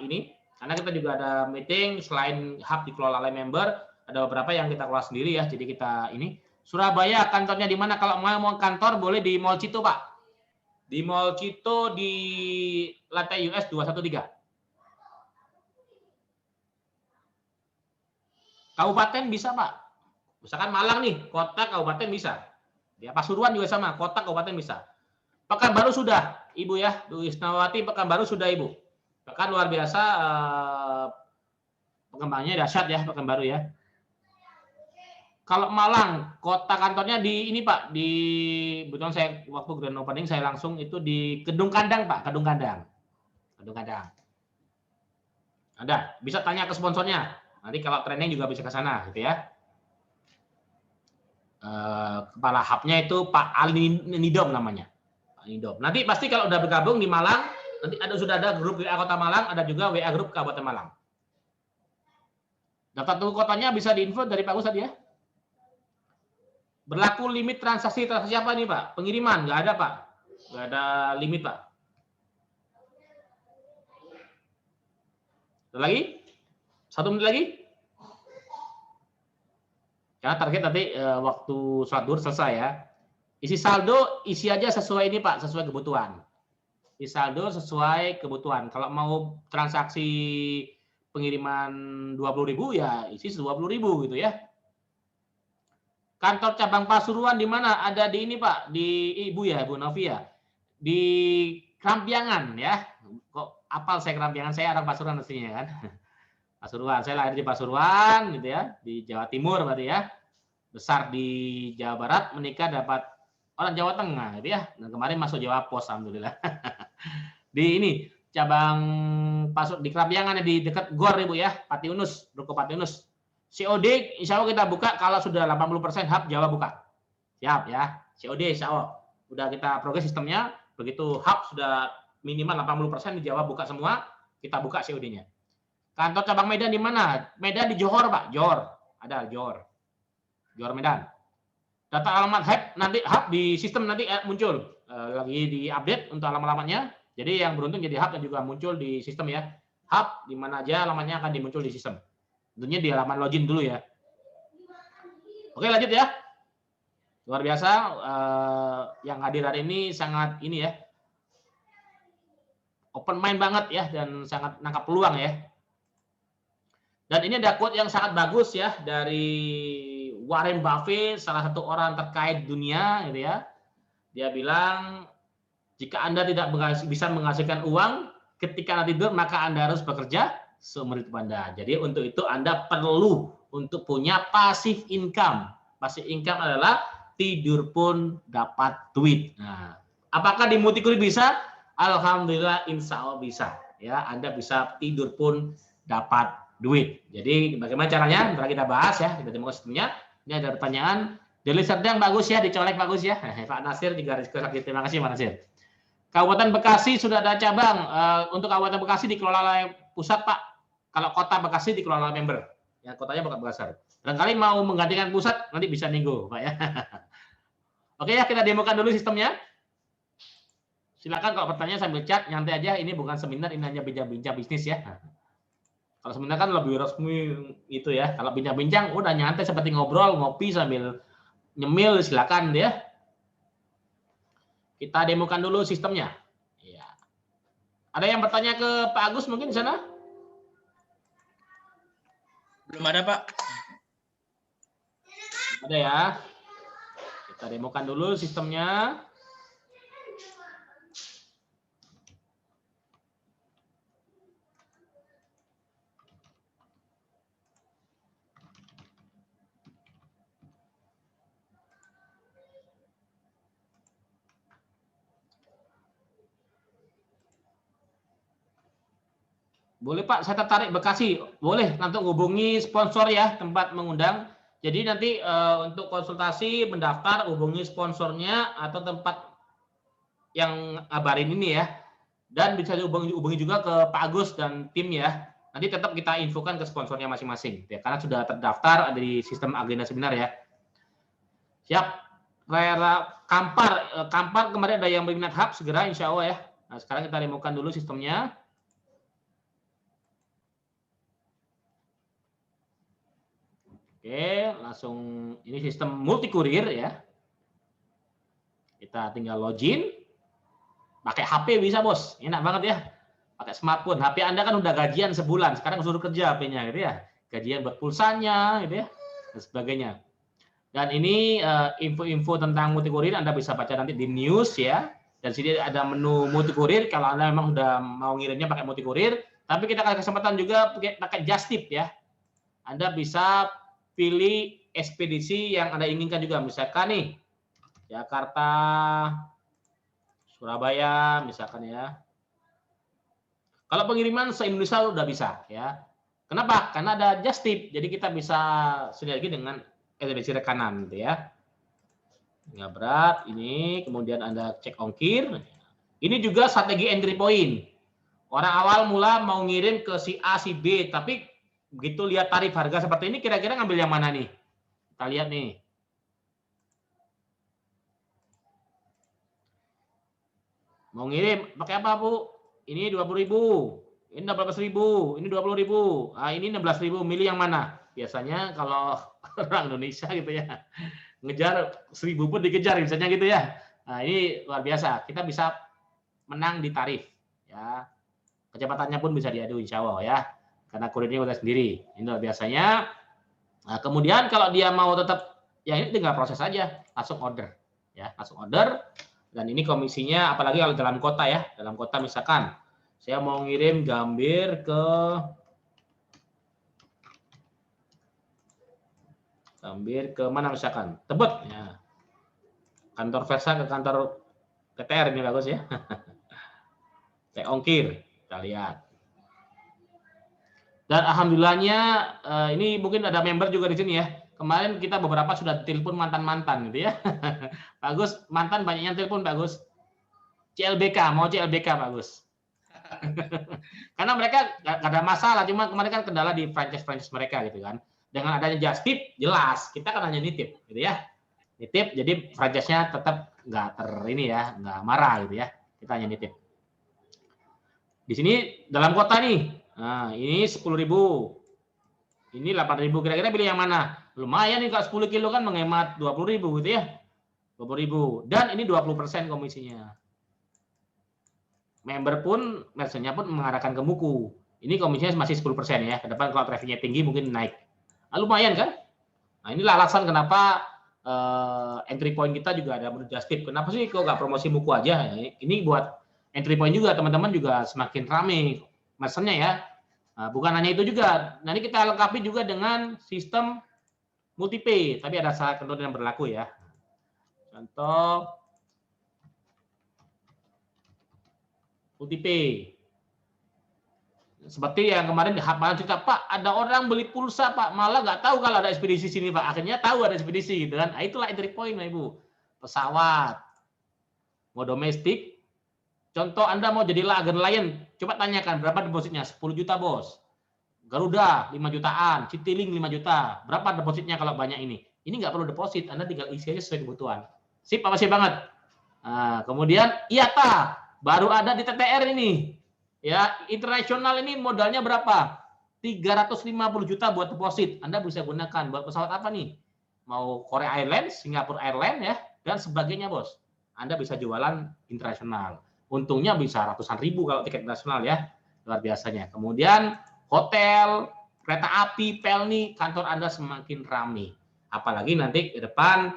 ini, karena kita juga ada meeting selain hub dikelola oleh member, ada beberapa yang kita kelola sendiri ya. Jadi kita ini Surabaya kantornya di mana? Kalau mau kantor boleh di Mall Cito, Pak. Di Mall Cito di lantai US 213. Kabupaten bisa, Pak. Misalkan Malang nih, kota kabupaten bisa. Ya, Pasuruan juga sama, kota kabupaten bisa. Pekanbaru sudah, Ibu ya. Bu Isnawati Pekanbaru sudah, Ibu. Bahkan luar biasa pengembangannya dahsyat ya Pekanbaru ya. Kalau Malang, kota kantornya di ini Pak, di betul saya waktu grand opening saya langsung itu di Kedung Kandang Pak, Kedung Kandang. Kedung Kandang. Ada, bisa tanya ke sponsornya. Nanti kalau training juga bisa ke sana gitu ya. Kepala hubnya itu Pak Ali Nidom namanya. Pak Nidom. Nanti pasti kalau udah bergabung di Malang, nanti sudah ada grup WA Kota Malang, ada juga WA grup Kabupaten Malang. Daftar tunggu kotanya bisa diinfo dari Pak Ustadz ya. Berlaku limit transaksi apa nih Pak? Pengiriman nggak ada Pak, nggak ada limit Pak. Ada lagi? 1 menit lagi? Karena target nanti waktu sholat duhur selesai ya. Isi saldo isi aja sesuai ini Pak, sesuai kebutuhan. Isi saldo sesuai kebutuhan. Kalau mau transaksi pengiriman 20.000 ya isi 20.000 gitu ya. Kantor cabang Pasuruan di mana? Ada di ini Pak, di Ibu ya, Bu Novia. Di Krampiangan ya. Kok apal saya Krampiangan? Saya orang Pasuruan mestinya kan. Pasuruan, saya lahir di Pasuruan gitu ya, di Jawa Timur berarti ya. Besar di Jawa Barat, menikah dapat orang Jawa Tengah gitu ya. Dan kemarin masuk Jawa Pos alhamdulillah. Di ini cabang Pasur di Krampiangan di dekat Gor Ibu ya, Pati Unus, Ruko Pati Unus. COD insya Allah kita buka kalau sudah 80% hub Jawa buka. Siap ya. COD insya Allah. Udah kita progres sistemnya. Begitu hub sudah minimal 80% di Jawa buka semua, kita buka COD-nya. Kantor cabang Medan di mana? Medan di Johor Pak. Johor. Ada Johor. Johor Medan. Data alamat hub di sistem nanti muncul. Lagi di update untuk alamat-alamatnya. Jadi yang beruntung jadi hub dan juga muncul di sistem ya. Hub di mana aja alamatnya akan dimuncul di sistem. Tentunya di halaman login dulu ya. Oke lanjut ya. Luar biasa yang hadir hari ini sangat ini ya. Open mind banget ya dan sangat nangkap peluang ya. Dan ini ada quote yang sangat bagus ya dari Warren Buffett, salah satu orang terkait dunia gitu ya. Dia bilang jika Anda tidak bisa menghasilkan uang ketika Anda tidur maka Anda harus bekerja seumur hidup Anda. Jadi untuk itu Anda perlu untuk punya passive income. Passive income adalah tidur pun dapat duit. Nah, apakah di Multikurir bisa? Alhamdulillah insya Allah bisa. Ya, Anda bisa tidur pun dapat duit. Jadi bagaimana caranya? Nanti kita bahas ya. Kita demo sistemnya. Ini ada pertanyaan. Dari sedang bagus ya, dicolek bagus ya. Pak Nasir juga request. Terima kasih Pak Nasir. Kabupaten Bekasi sudah ada cabang. Untuk Kabupaten Bekasi dikelola oleh pusat Pak. Kalau Kota Bekasi dikelola oleh member. Yang kotanya bukan Makassar. Barangkali mau menggantikan pusat, nanti bisa nego, Pak ya. Oke ya, kita demokan dulu sistemnya. Silakan kalau pertanyaan sambil chat, nyantai aja. Ini bukan seminar, ini hanya bincang-bincang bisnis ya. Kalau seminar kan lebih resmi itu ya. Kalau bincang-bincang udah nyantai seperti ngobrol, ngopi sambil nyemil, silakan ya. Kita demokan dulu sistemnya. Ya. Ada yang bertanya ke Pak Agus mungkin di sana? Belum ada, Pak. Ada ya. Kita demokan dulu sistemnya. Boleh Pak, saya tertarik Bekasi. Boleh, nanti hubungi sponsor ya, tempat mengundang. Jadi nanti untuk konsultasi, mendaftar, hubungi sponsornya atau tempat yang ngabarin ini ya. Dan bisa hubungi juga ke Pak Agus dan tim ya. Nanti tetap kita infokan ke sponsornya masing-masing. Ya, karena sudah terdaftar ada di sistem agenda seminar ya. Siap. Kampar kemarin ada yang berminat hub, segera insya Allah ya. Nah, sekarang kita demokan dulu sistemnya. Oke, langsung ini sistem multi kurir ya. Kita tinggal login. Pakai HP bisa, Bos. Enak banget ya. Pakai smartphone. HP Anda kan udah gajian sebulan, sekarang suruh kerja HP-nya gitu ya. Gajian buat pulsanya gitu ya. Dan sebagainya. Dan ini info-info tentang multi kurir Anda bisa baca nanti di news ya. Dan sini ada menu multi kurir kalau Anda memang udah mau ngirimnya pakai multi kurir, tapi kita kasih kesempatan juga pakai just tip ya. Anda bisa pilih ekspedisi yang Anda inginkan juga. Misalkan nih, Jakarta, Surabaya, misalkan ya. Kalau pengiriman se-Indonesia udah bisa ya. Kenapa? Karena ada just tip. Jadi kita bisa sinergi dengan ekspedisi rekanan gitu ya. Nggak berat, ini kemudian Anda cek ongkir. Ini juga strategi entry point. Orang awal mula mau ngirim ke si A, si B, tapi begitu lihat tarif harga seperti ini, kira-kira ngambil yang mana nih? Kita lihat nih. Mau ngirim, pakai apa Bu? Ini 20.000, ini 18.000, ini 20.000, ini 16.000, milih yang mana? Biasanya kalau orang Indonesia gitu ya, ngejar 1.000 pun dikejar, misalnya gitu ya. Nah ini luar biasa, kita bisa menang di tarif. Ya, kecepatannya pun bisa diadu insya Allah ya. Karena kurirnya udah sendiri. Ini biasanya. Nah, kemudian kalau dia mau tetap, ya ini tinggal proses aja, langsung order, ya langsung order. Dan ini komisinya, apalagi kalau dalam kota ya, dalam kota misalkan, saya mau ngirim Gambir ke mana misalkan, Tebet, ya. Kantor Versa ke kantor PTR ini bagus ya. Cek ongkir, kita lihat. Dan alhamdulillahnya ini mungkin ada member juga di sini ya. Kemarin kita beberapa sudah telepon mantan-mantan gitu ya. Pak Gus, mantan banyak yang telepon Pak Gus. CLBK, mau CLBK Pak Gus. Karena mereka gak ada masalah, cuma kemarin kan kendala di franchise mereka gitu kan. Dengan adanya just tip, jelas kita kan hanya nitip gitu ya. Nitip, jadi franchise-nya tetap nggak nggak marah gitu ya. Kita hanya nitip. Di sini dalam kota nih. Nah, ini 10.000. Ini 8.000. Kira-kira pilih yang mana? Lumayan nih kalau 10 kilo kan menghemat 20.000 gitu ya. 20.000. Dan ini 20% komisinya. Member pun, merchant-nya pun mengarahkan ke Muku. Ini komisinya masih 10% ya. Ke depan kalau traffic-nya tinggi mungkin naik. Nah, lumayan kan? Nah, inilah alasan kenapa entry point kita juga ada menu just tip. Kenapa sih kok nggak promosi Muku aja? Ini buat entry point juga, teman-teman juga semakin ramai merchant-nya ya. Nah, bukan hanya itu juga. Nanti kita lengkapi juga dengan sistem multi pay, tapi ada syarat ketentuan yang berlaku ya. Contoh multi pay. Seperti yang kemarin di Hapal cerita, Pak, ada orang beli pulsa, Pak, malah nggak tahu kalau ada ekspedisi sini, Pak. Akhirnya tahu ada ekspedisi gitu kan. Nah, itulah entry point, Ibu. Pesawat, mau domestik. Contoh Anda mau jadi agen lain, coba tanyakan berapa depositnya, 10 juta bos. Garuda 5 jutaan, Citylink 5 juta. Berapa depositnya kalau banyak ini? Ini nggak perlu deposit, Anda tinggal isi aja sesuai kebutuhan. Sip, apa sih banget? Nah, kemudian IATA baru ada di TTR ini. Ya, internasional ini modalnya berapa? 350 juta buat deposit. Anda bisa gunakan buat pesawat apa nih? Mau Korea Airlines, Singapore Airlines ya, dan sebagainya, Bos. Anda bisa jualan internasional. Untungnya bisa ratusan ribu kalau tiket internasional ya. Luar biasanya. Kemudian hotel, kereta api, pelni, kantor Anda semakin ramai. Apalagi nanti ke depan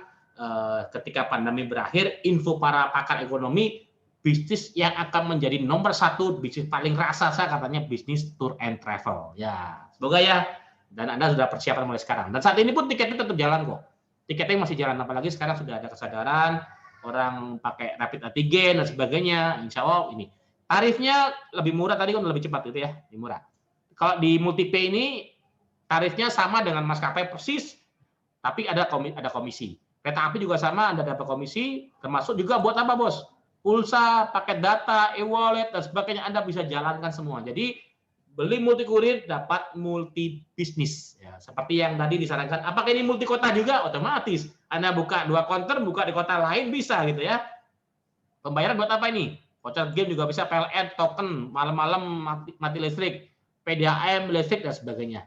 ketika pandemi berakhir, info para pakar ekonomi, bisnis yang akan menjadi nomor 1, bisnis paling raksasa katanya bisnis tour and travel. Ya, semoga ya. Dan Anda sudah persiapan mulai sekarang. Dan saat ini pun tiketnya tetap jalan kok. Tiketnya masih jalan, apalagi sekarang sudah ada kesadaran orang pakai rapid antigen dan sebagainya. Insya Allah ini tarifnya lebih murah, tadi kan lebih cepat gitu ya, lebih murah. Kalau di Multipay ini tarifnya sama dengan maskapai persis, tapi ada komisi. Kereta api juga sama, Anda dapat komisi, termasuk juga buat apa, Bos? Pulsa, paket data, e-wallet, dan sebagainya Anda bisa jalankan semua. Jadi beli multi kurir dapat multi bisnis. Ya, seperti yang tadi disarankan. Apakah ini multi kota juga? Otomatis. Anda buka 2 counter, buka di kota lain bisa gitu ya. Pembayaran buat apa ini? Voucher game juga bisa, PLN, token, malam-malam mati listrik, PDAM, listrik, dan sebagainya.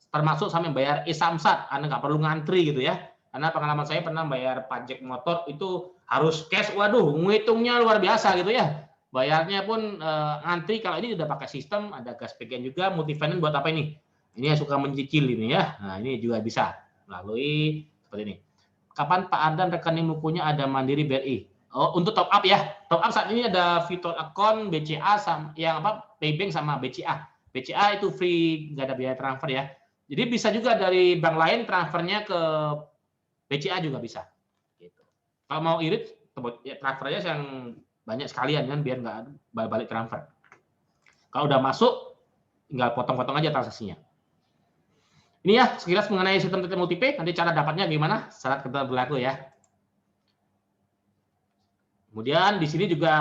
Termasuk sampai bayar e-samsat. Anda nggak perlu ngantri gitu ya. Karena pengalaman saya pernah bayar pajak motor itu harus cash, waduh, ngitungnya luar biasa gitu ya. Bayarnya pun ngantri. Kalau ini sudah pakai sistem, ada gas bagian juga, multi finance buat apa ini? Ini yang suka mencicil ini ya. Nah, ini juga bisa melalui seperti ini. Kapan Pak Ardan rekening bukunya ada Mandiri BRI? Oh, untuk top up ya. Top up saat ini ada Vital Account, BCA, sama, yang apa, Paybank sama BCA. BCA itu free, nggak ada biaya transfer ya. Jadi bisa juga dari bank lain transfernya ke BCA juga bisa. Gitu. Kalau mau irit, ya transfer aja yang banyak sekalian kan, biar nggak balik transfer. Kalau udah masuk, tinggal potong-potong aja transaksinya. Ini ya sekilas mengenai sistem TT Multipay. Nanti cara dapatnya gimana? Syarat ketentuan berlaku ya. Kemudian di sini juga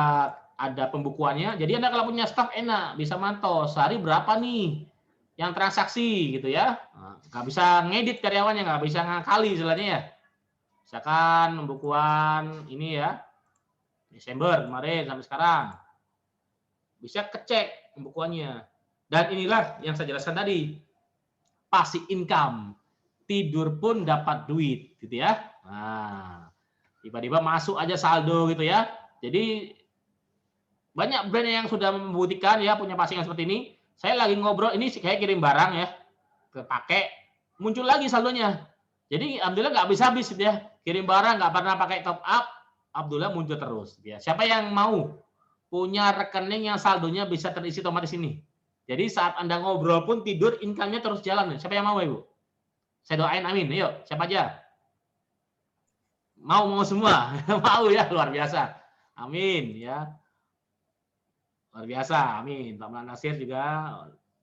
ada pembukuannya. Jadi Anda kalau punya stok enak, bisa mantau sehari berapa nih yang transaksi gitu ya. Nggak bisa ngedit karyawannya, nggak bisa ngakali istilahnya ya. Misalkan pembukuan ini ya, Desember kemarin sampai sekarang. Bisa kecek pembukuannya. Dan inilah yang saya jelaskan tadi. Passive income. Tidur pun dapat duit gitu ya. Nah, tiba-tiba masuk aja saldo gitu ya. Jadi banyak brand yang sudah membuktikan ya punya passing seperti ini. Saya lagi ngobrol, ini kayak kirim barang ya, kepake, muncul lagi saldonya. Jadi alhamdulillah nggak habis-habis gitu ya. Kirim barang nggak pernah pakai top up, alhamdulillah muncul terus. Ya. Siapa yang mau punya rekening yang saldonya bisa terisi otomatis ini? Jadi saat Anda ngobrol pun tidur, income-nya terus jalan. Siapa yang mau, Ibu? Saya doain, amin. Yuk, siapa aja? Mau semua. Mau ya, luar biasa. Amin ya. Luar biasa, amin. Pak Malan Nasir juga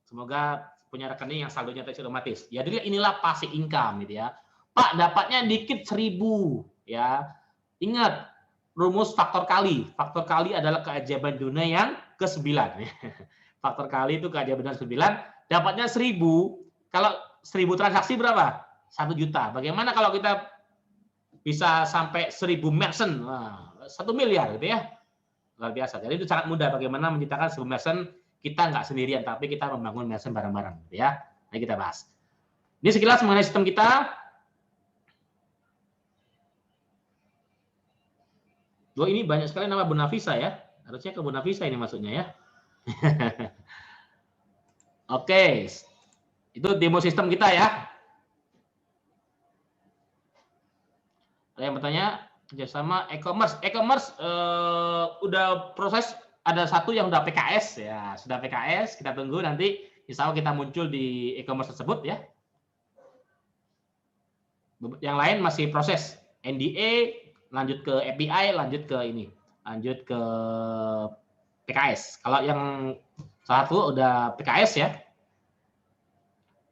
semoga punya rekening yang saldonya terisi otomatis. Ya, jadi inilah passive income gitu ya. Pak, dapatnya dikit 1.000 ya. Ingat rumus faktor kali. Faktor kali adalah keajaiban dunia yang ke-9. Faktor kali itu keajaiban dunia ke-9. Dapatnya 1.000. Kalau 1.000 transaksi berapa? 1 juta. Bagaimana kalau kita bisa sampai 1.000 merchant? Nah, 1 miliar gitu ya. Luar biasa. Jadi itu sangat mudah bagaimana menciptakan sebuah merchant. Kita nggak sendirian, tapi kita membangun merchant bareng-bareng gitu ya. Mari kita bahas. Ini sekilas mengenai sistem kita. Ini banyak sekali nama Bu Nafisa ya. Harusnya ke Bu Nafisa ini masuknya ya. Oke. Itu demo sistem kita ya. Ada yang bertanya? Kerjasama e-commerce. E-commerce udah proses, ada satu yang udah PKS ya. Sudah PKS, kita tunggu nanti insya Allah kita muncul di e-commerce tersebut ya. Yang lain masih proses NDA, lanjut ke API, lanjut ke ini, lanjut ke PKS. Kalau yang satu udah PKS ya,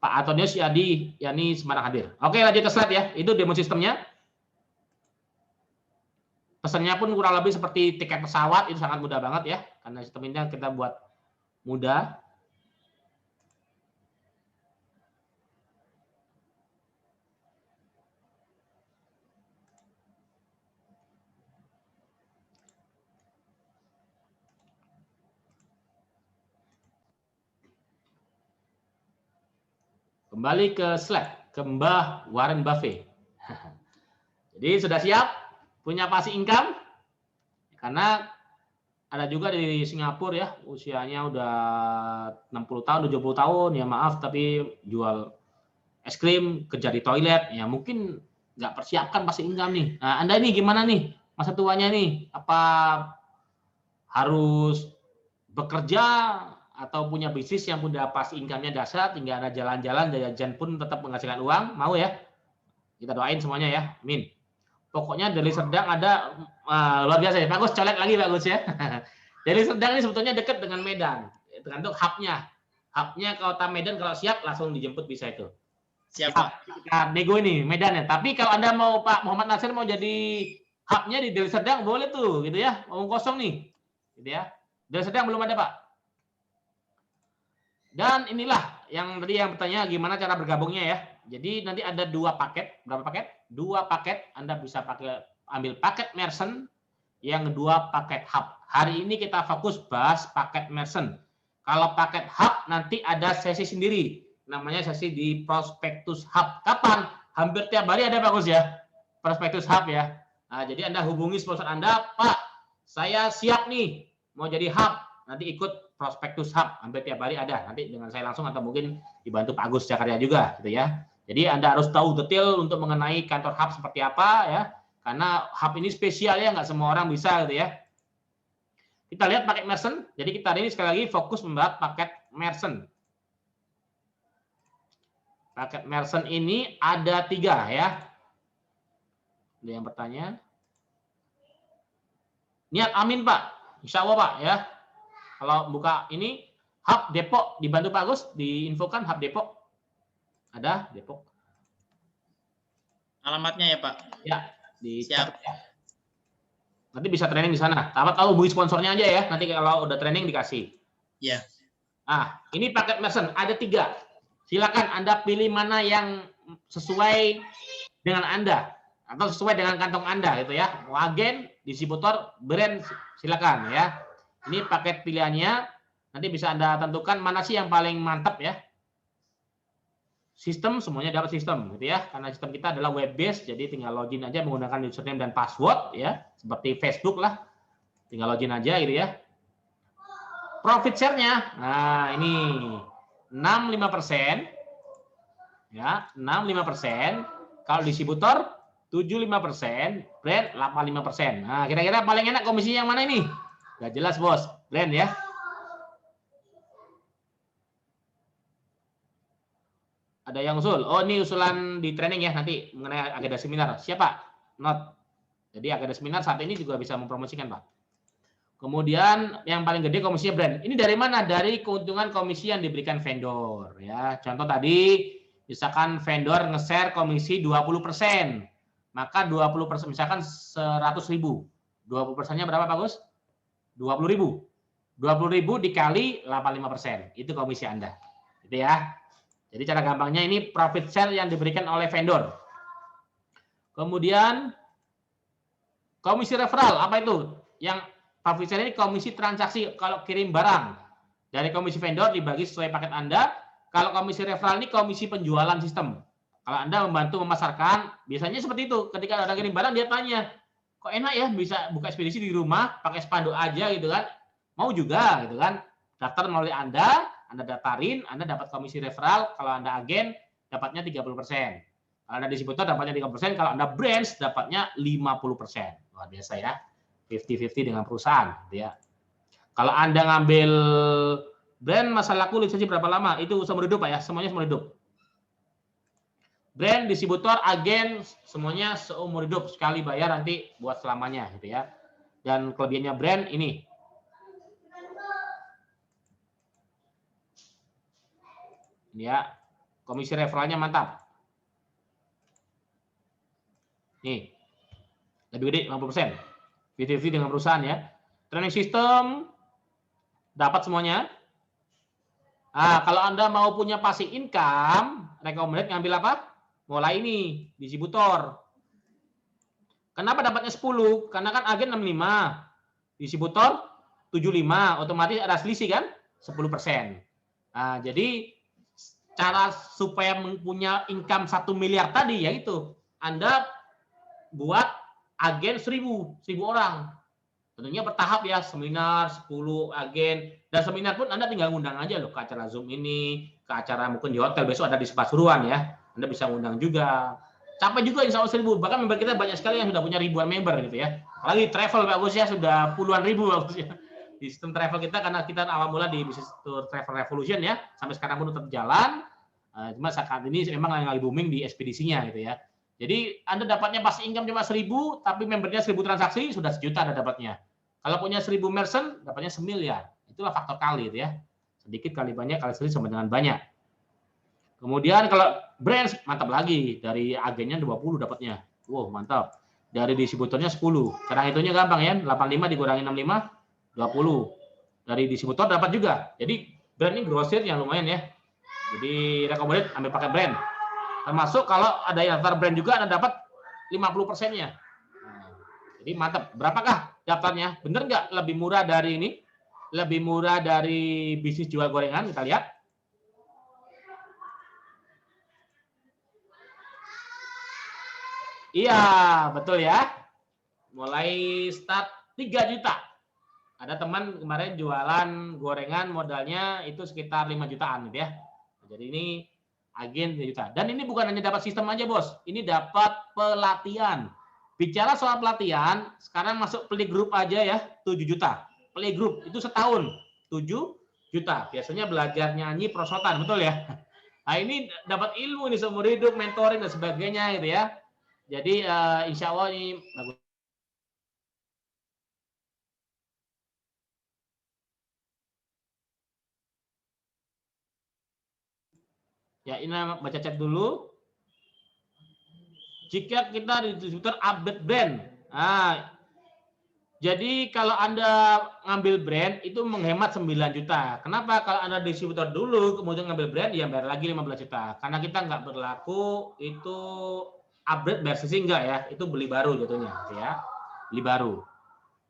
Pak Antonius Yadi Yani Semarang hadir. Oke, lanjut ke slide ya. Itu demo sistemnya. Pesannya pun kurang lebih seperti tiket pesawat, itu sangat mudah banget ya, karena sistem ini kita buat mudah. Kembali ke slide, ke Mbah Warren Buffett. Jadi sudah siap punya passive income? Karena ada juga di Singapura ya, usianya udah 60 tahun, 70 tahun, ya maaf, tapi jual es krim, kerja di toilet, ya mungkin nggak persiapkan passive income nih. Nah, Anda ini gimana nih masa tuanya nih? Apa harus bekerja atau punya bisnis yang punya passive income-nya dasar, tinggal ada jalan-jalan, jajan pun tetap menghasilkan uang, mau ya? Kita doain semuanya ya, amin. Pokoknya Deli Serdang ada luar biasa ya, bagus, colek lagi bagus ya. Deli Serdang ini sebetulnya dekat dengan Medan, tergantung hubnya. Hubnya ke Kota Medan kalau siap langsung dijemput bisa itu. Siapa? Kita nego ini Medan ya. Tapi kalau Anda mau Pak Muhammad Nasir mau jadi hubnya di Deli Serdang boleh tuh, gitu ya. Omong kosong nih, gitu ya. Deli Serdang belum ada Pak. Dan inilah yang tadi yang bertanya gimana cara bergabungnya ya. Jadi nanti ada 2 paket. Berapa paket? 2 paket. Anda bisa ambil paket Merchant, yang kedua paket Hub. Hari ini kita fokus bahas paket Merchant. Kalau paket Hub nanti ada sesi sendiri. Namanya sesi di Prospektus Hub. Kapan? Hampir tiap hari ada bagus ya. Prospektus Hub ya. Nah, jadi Anda hubungi sponsor Anda, Pak, saya siap nih mau jadi Hub. Nanti ikut Prospektus Hub, hampir tiap hari ada. Nanti dengan saya langsung atau mungkin dibantu Pak Agus Jakarta juga, gitu ya. Jadi Anda harus tahu detail untuk mengenai kantor Hub seperti apa ya. Karena Hub ini spesial ya, nggak semua orang bisa gitu ya. Kita lihat paket Merchant. Jadi kita hari ini sekali lagi fokus membahas paket Merchant. Paket Merchant ini ada 3 ya. Ada yang bertanya. Niat amin Pak, insya Allah Pak ya. Kalau buka ini Hub Depok, dibantu Pak Agus, diinfokan Hub Depok. Ada Depok. Alamatnya ya Pak? Ya, di Siap. ya. Nanti bisa training di sana. Tahu hubungi sponsornya aja ya. Nanti kalau udah training dikasih. Ya. Ah, ini paket Merchant ada 3. Silakan Anda pilih mana yang sesuai dengan Anda atau sesuai dengan kantong Anda gitu ya. Mau agen, distributor, brand silakan ya. Ini paket pilihannya, nanti bisa Anda tentukan mana sih yang paling mantap ya. Sistem, semuanya dapat sistem gitu ya. Karena sistem kita adalah web based, jadi tinggal login aja menggunakan username dan password ya. Seperti Facebook lah, tinggal login aja gitu ya. Profit share-nya, nah ini 65%, ya 65%. Kalau distributor 75%, brand 85%. Nah kira-kira paling enak komisi yang mana ini? Gak jelas bos, brand ya. Ada yang usul. Oh ini usulan di training ya nanti mengenai agenda seminar. Siapa? Not. Jadi agenda seminar saat ini juga bisa mempromosikan Pak. Kemudian yang paling gede komisinya brand. Ini dari mana? Dari keuntungan komisi yang diberikan vendor ya. Contoh tadi misalkan vendor nge-share komisi 20%. Maka 20% misalkan 100.000. 20%-nya berapa Pak Gus? 20.000. 20.000 dikali 85%. Itu komisi Anda. Gitu ya. Jadi cara gampangnya ini profit share yang diberikan oleh vendor. Kemudian komisi referral, apa itu? Yang profit share ini komisi transaksi kalau kirim barang. Dari komisi vendor dibagi sesuai paket Anda. Kalau komisi referral ini komisi penjualan sistem. Kalau Anda membantu memasarkan, biasanya seperti itu. Ketika orang kirim barang dia tanya, kok enak ya bisa buka ekspedisi di rumah pakai spanduk aja gitu kan? Mau juga gitu kan? Daftar melalui Anda daftarin, Anda dapat komisi referral. Kalau Anda agen, dapatnya 30%. Kalau Anda distributor, dapatnya 30%. Kalau Anda branch, dapatnya 50%. Luar biasa ya. 50-50 dengan perusahaan. Gitu ya. Kalau Anda ngambil brand, masa laku lisensi berapa lama? Itu seumur hidup Pak ya. Semuanya seumur hidup. Brand, distributor, agen, semuanya seumur hidup. Sekali bayar nanti buat selamanya. Gitu ya. Dan kelebihannya brand ini. Ya, komisi referralnya mantap. Nih, lebih gede 50%. 50-50 dengan perusahaan ya. Training system dapat semuanya. Nah, kalau Anda mau punya passive income, recommended ngambil apa? Mulai ini, distributor. Kenapa dapatnya 10? Karena kan agen 65, distributor 75, otomatis ada selisih kan? 10%. Nah, jadi cara supaya punya income 1 miliar tadi, yaitu Anda buat agen 1000 orang. Tentunya bertahap ya, seminar 10 agen, dan seminar pun Anda tinggal ngundang aja loh ke acara Zoom ini, ke acara mungkin di hotel, besok ada di Pasuruan ya, Anda bisa ngundang juga. Capek juga insya Allah 1000, bahkan member kita banyak sekali yang sudah punya ribuan member gitu ya. Apalagi travel bagus ya, sudah puluhan ribu bagus ya. Di sistem travel kita, karena kita awal mula di bisnis tour travel revolution ya, sampai sekarang pun tetap jalan. Cuma saat ini memang yang lagi booming di ekspedisinya gitu ya. Jadi Anda dapatnya pas income cuma 1000, tapi membernya 1000 transaksi, sudah 1 juta Anda dapatnya. Kalau punya 1000 merchant, dapatnya 1 miliar. Itulah faktor kali itu ya. Sedikit kali banyak, kali sedikit sama dengan banyak. Kemudian kalau brands, mantap lagi. Dari agennya 20 dapatnya. Wow, mantap. Dari distributornya 10. Cara hitungnya gampang ya. 85 dikurangi 65, 20. Dari distributor dapat juga. Jadi brand ini grosir yang lumayan ya. Jadi recommended ambil pakai brand. Termasuk kalau ada yang daftar brand juga Anda dapat 50%-nya. Jadi mantap. Berapakah daftarnya? Bener nggak lebih murah dari ini? Lebih murah dari bisnis jual gorengan? Kita lihat. Iya, betul ya. Mulai start 3 juta. Ada teman kemarin jualan gorengan modalnya itu sekitar 5 jutaan gitu ya. Jadi ini agen 3 juta. Dan ini bukan hanya dapat sistem aja, Bos. Ini dapat pelatihan. Bicara soal pelatihan, sekarang masuk playgroup aja ya, 7 juta. Playgroup itu setahun, 7 juta. Biasanya belajar nyanyi prosotan, betul ya? Nah ini dapat ilmu nih seumur hidup, mentoring dan sebagainya gitu ya. Jadi insya Allah ini bagus. Ya ini baca chat dulu. Jika kita di distributor update brand, jadi kalau Anda ngambil brand itu menghemat 9 juta. Kenapa? Kalau Anda distributor dulu kemudian ngambil brand, ya bayar lagi 15 juta. Karena kita nggak berlaku itu upgrade versi enggak ya, itu beli baru jatuhnya ya, beli baru.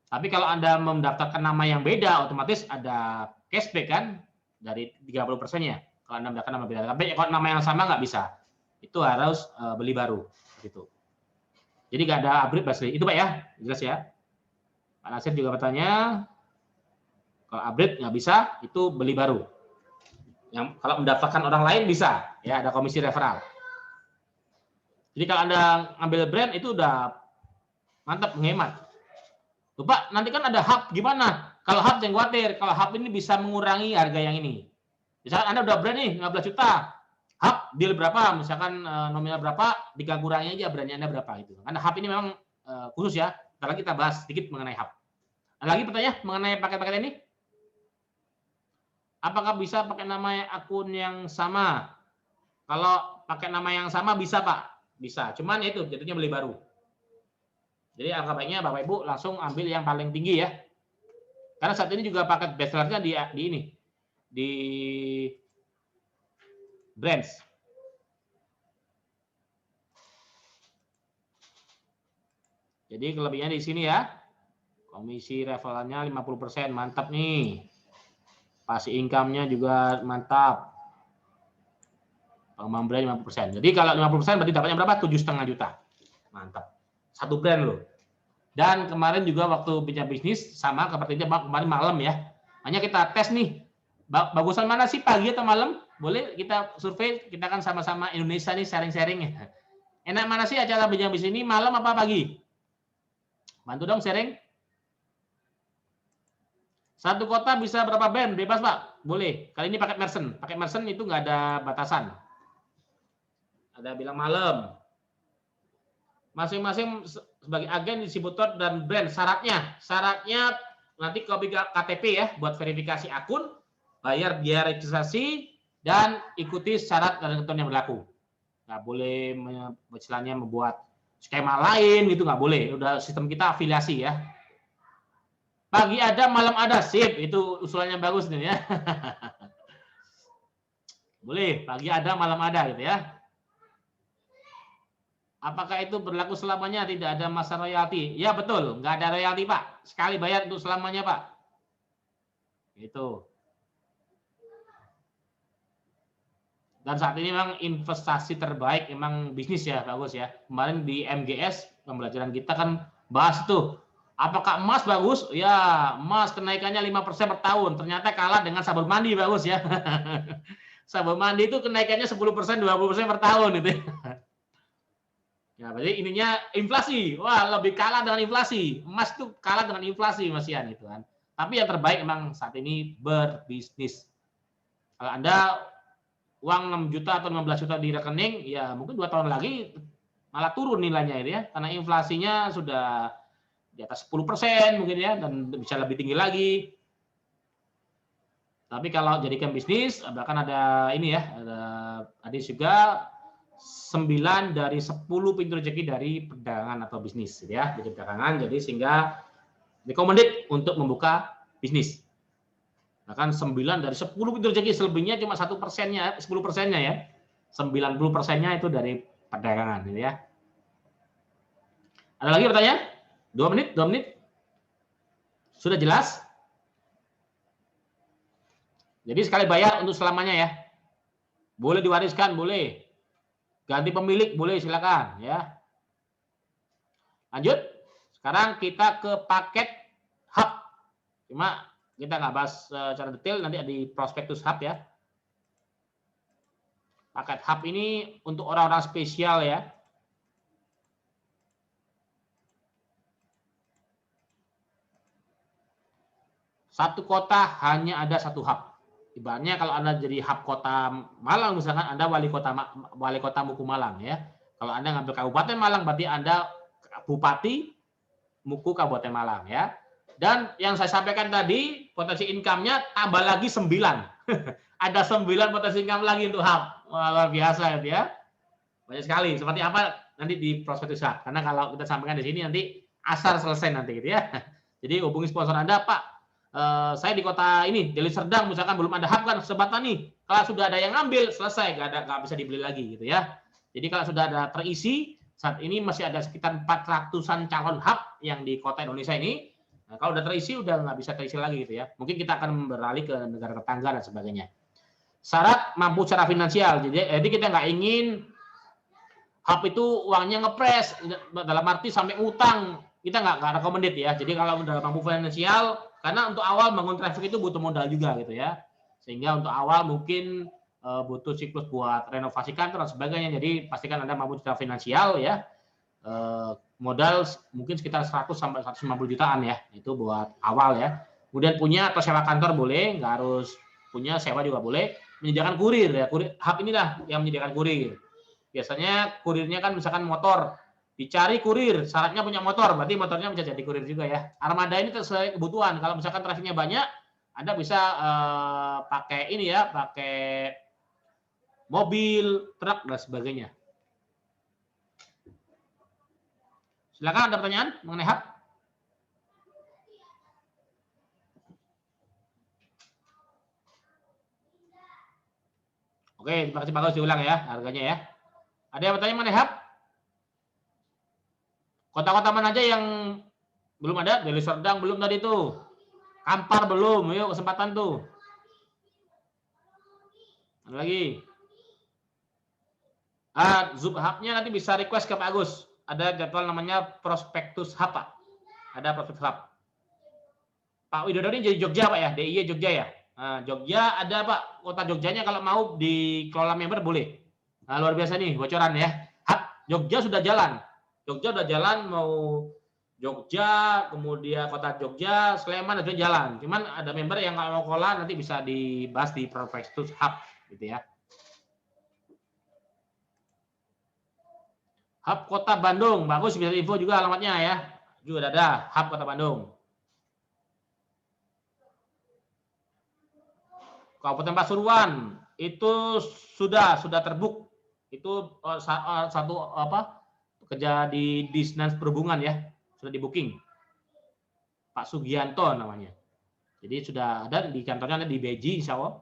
Tapi kalau Anda mendaftarkan nama yang beda, otomatis ada cashback kan dari 30%-nya. Kalau Anda mendaftarkan nama beda, tapi kalau nama yang sama nggak bisa, itu harus beli baru gitu. Jadi nggak ada upgrade versi itu Pak ya, jelas ya. Pak Nasir juga bertanya, kalau upgrade nggak bisa, itu beli baru. Yang kalau mendaftarkan orang lain bisa, ya ada komisi referral. Jadi kalau Anda ambil brand itu udah mantap, menghemat. Tuh Pak, nanti kan ada hub, gimana? Kalau hub jangan khawatir, kalau hub ini bisa mengurangi harga yang ini. Misalkan Anda udah brand nih 15 juta, hub deal berapa? Misalkan nominal berapa, dikurangi aja brandnya Anda berapa itu. Karena hub ini memang khusus ya. Ntar lagi kita bahas sedikit mengenai hub. Ada lagi pertanyaan mengenai paket-paket ini? Apakah bisa pakai nama akun yang sama? Kalau pakai nama yang sama bisa Pak. Bisa, cuman itu jadinya beli baru. Jadi alangkah baiknya Bapak Ibu langsung ambil yang paling tinggi ya. Karena saat ini juga paket bestsellernya di ini, di brands. Jadi kelebihannya di sini ya. Komisi referralnya 50%, mantap nih. Pasti income-nya juga mantap. Pengembangan brand 50%. Jadi kalau 50% berarti dapatnya berapa? 7,5 juta. Mantap. Satu brand loh. Dan kemarin juga waktu bincang bisnis sama seperti kemarin malam ya. Hanya kita tes nih. Bagusan mana sih, pagi atau malam? Boleh kita survei, kita kan sama-sama Indonesia nih sharing-sharing ya. Enak mana sih acara bincang bisnis ini, malam apa pagi? Bantu dong sharing. Satu kota bisa berapa brand? Bebas Pak. Boleh. Kali ini pakai merchant. Pakai merchant itu nggak ada batasan. Ada bilang malam. Masing-masing sebagai agen, distributor, dan brand. Syaratnya nanti kopi KTP ya, buat verifikasi akun, bayar biaya registrasi, dan ikuti syarat dan ketentuan yang berlaku. Nggak boleh istilahnya membuat skema lain gitu, nggak boleh. Udah sistem kita afiliasi ya. Pagi ada, malam ada, sip. Itu usulannya bagus nih ya. Boleh, pagi ada, malam ada gitu ya. Apakah itu berlaku selamanya, tidak ada masa royalti? Ya betul, nggak ada royalti Pak. Sekali bayar untuk selamanya Pak. Gitu. Dan saat ini memang investasi terbaik memang bisnis ya, bagus ya. Kemarin di MGS pembelajaran kita kan bahas tuh, apakah emas bagus? Ya, emas kenaikannya 5% per tahun. Ternyata kalah dengan sabun mandi, bagus ya. Sabun mandi itu kenaikannya 10%, 20% per tahun itu. Ya, berarti ininya inflasi. Wah, lebih kalah dengan inflasi. Emas itu kalah dengan inflasi, Mas Ian itu kan. Tapi yang terbaik memang saat ini berbisnis. Kalau Anda uang 6 juta atau 15 juta di rekening, ya mungkin 2 tahun lagi malah turun nilainya itu ya. Karena inflasinya sudah di atas 10% mungkin ya, dan bisa lebih tinggi lagi. Tapi kalau jadikan bisnis, bahkan ada ini ya, ada hadis juga 9 dari 10 pintu rezeki dari perdagangan atau bisnis ya, dari perdagangan, jadi sehingga recommended untuk membuka bisnis. Bahkan 9 dari 10 pintu rezeki, selebihnya cuma 1%-nya, 10%-nya ya. 90%-nya itu dari perdagangan gitu ya. Ada lagi pertanyaan? 2 menit, 2 menit. Sudah jelas? Jadi sekali bayar untuk selamanya ya. Boleh diwariskan, boleh. Ganti pemilik, boleh, silakan ya. Lanjut. Sekarang kita ke paket hub. Cuma kita nggak bahas secara detail, nanti di prospektus hub ya. Paket hub ini untuk orang-orang spesial ya. Satu kota hanya ada satu hub. Ibaratnya kalau Anda jadi hub kota Malang, misalkan Anda wali kota Muku Malang ya. Kalau Anda ngambil Kabupaten Malang, berarti Anda Bupati Muku Kabupaten Malang ya. Dan yang saya sampaikan tadi, potensi income-nya tambah lagi 9. Ada 9 potensi income lagi untuk hub. Wah, luar biasa ya. Banyak sekali. Seperti apa nanti di prospektus hub. Karena kalau kita sampaikan di sini nanti asar selesai nanti gitu ya. Jadi hubungi sponsor Anda, Pak. Saya di kota ini, Deli Serdang, misalkan belum ada hub kan, kesempatan nih. Kalau sudah ada yang ngambil, selesai, nggak bisa dibeli lagi gitu ya. Jadi kalau sudah ada terisi, saat ini masih ada sekitar 400-an calon hub yang di kota Indonesia ini. Nah, kalau udah terisi, udah nggak bisa terisi lagi gitu ya. Mungkin kita akan beralih ke negara tetangga dan sebagainya. Syarat mampu secara finansial. Jadi kita nggak ingin hub itu uangnya ngepres, dalam arti sampai utang. Kita nggak recommended ya. Jadi kalau udah mampu finansial, karena untuk awal bangun traffic itu butuh modal juga gitu ya. Sehingga untuk awal mungkin butuh siklus buat renovasi kantor dan sebagainya. Jadi pastikan Anda mampu secara finansial ya. Modal mungkin sekitar 100 sampai 150 jutaan ya. Itu buat awal ya. Kemudian punya atau sewa kantor boleh, nggak harus punya, sewa juga boleh. Menyediakan kurir ya. Kurir, hub inilah yang menyediakan kurir. Biasanya kurirnya kan misalkan motor. Dicari kurir, syaratnya punya motor, berarti motornya bisa jadi kurir juga ya. Armada ini sesuai kebutuhan. Kalau misalkan trafiknya banyak, Anda bisa pakai ini ya, pakai mobil, truk dan sebagainya. Silakan, ada pertanyaan mengenai hub? Oke, terima kasih Pak Gus, diulang ya harganya ya. Ada yang bertanya mengenai hub? Kota-kota mana aja yang belum ada? Deli Serdang belum tadi tuh. Kampar belum. Yuk kesempatan tuh. Ada lagi. Zoom hub-nya nanti bisa request ke Pak Agus. Ada jadwal namanya prospektus hub, Pak. Ada prospektus hub. Pak Widodo ini jadi Jogja, Pak ya? DIY Jogja ya? Nah, Jogja ada, Pak. Kota Jogjanya kalau mau dikelola member boleh. Nah, luar biasa nih bocoran ya. Hub Jogja sudah jalan. Jogja udah jalan, mau Jogja, kemudian kota Jogja, Sleman itu jalan. Cuman ada member yang kalau mau kelola nanti bisa dibahas di prospektus hub gitu ya. Hub Kota Bandung, bagus, bisa info juga alamatnya ya. Juga ada hub Kota Bandung. Kabupaten Pasuruan itu sudah terbuk. Itu satu apa? Kerja di Dinas Perhubungan ya, sudah di booking. Pak Sugianto namanya. Jadi sudah ada di kantornya, ada di Beji, insya Allah.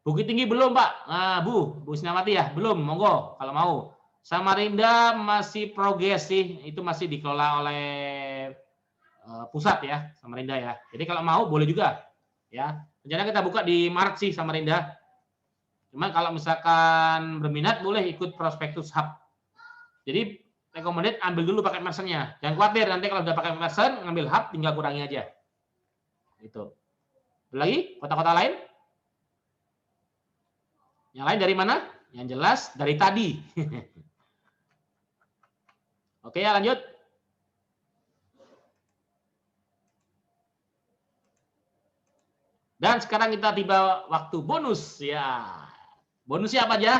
Bukit Tinggi belum, Pak. Nah, Bu Sinamati ya, belum, monggo kalau mau. Samarinda masih progres sih, itu masih dikelola oleh pusat ya, Samarinda ya. Jadi kalau mau boleh juga, ya. Rencana kita buka di Maret sih Samarinda. Cuma kalau misalkan berminat boleh ikut Prospektus Hub. Jadi recommended ambil dulu paket merchant-nya. Jangan khawatir nanti kalau udah pakai merchant ngambil hub tinggal kurangi aja. Itu. Lagi kota-kota lain? Yang lain dari mana? Yang jelas dari tadi. Oke ya, lanjut. Dan sekarang kita tiba waktu bonus ya. Bonusnya apa aja?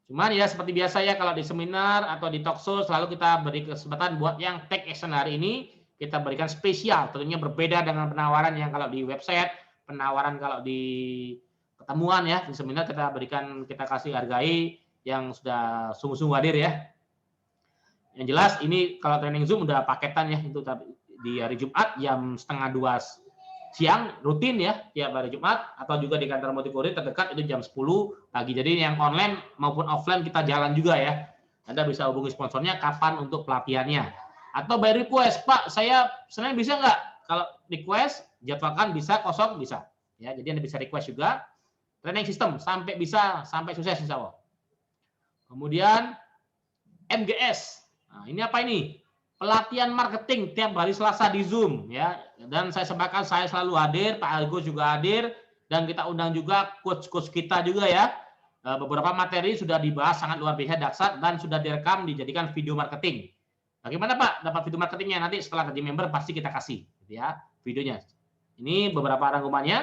Cuman ya seperti biasa ya kalau di seminar atau di talkshow selalu kita beri kesempatan buat yang take action hari ini kita berikan spesial. Tentunya berbeda dengan penawaran yang kalau di website, penawaran kalau di pertemuan ya. Di seminar kita berikan, kita kasih hargai yang sudah sungguh-sungguh hadir ya. Yang jelas ini kalau training Zoom udah paketan ya, itu di hari Jumat jam 1:30 siang rutin ya tiap hari Jumat, atau juga di kantor Multikurir terdekat itu jam 10 pagi. Jadi yang online maupun offline kita jalan juga ya. Anda bisa hubungi sponsornya kapan untuk pelatihannya. Atau by request, Pak, saya sebenarnya bisa nggak? Kalau request, jadwalkan bisa, kosong bisa. Ya, jadi Anda bisa request juga. Training system sampai bisa, sampai sukses insya Allah. Kemudian MGS. Nah, ini apa ini? Pelatihan marketing tiap hari Selasa di Zoom ya. Dan saya sepakat saya selalu hadir, Pak Agus juga hadir, dan kita undang juga coach-coach kita juga ya. Beberapa materi sudah dibahas sangat luar biasa dahsyat dan sudah direkam dijadikan video marketing. Bagaimana Pak dapat video marketingnya? Nanti setelah jadi member pasti kita kasih gitu ya videonya. Ini beberapa rangkumannya.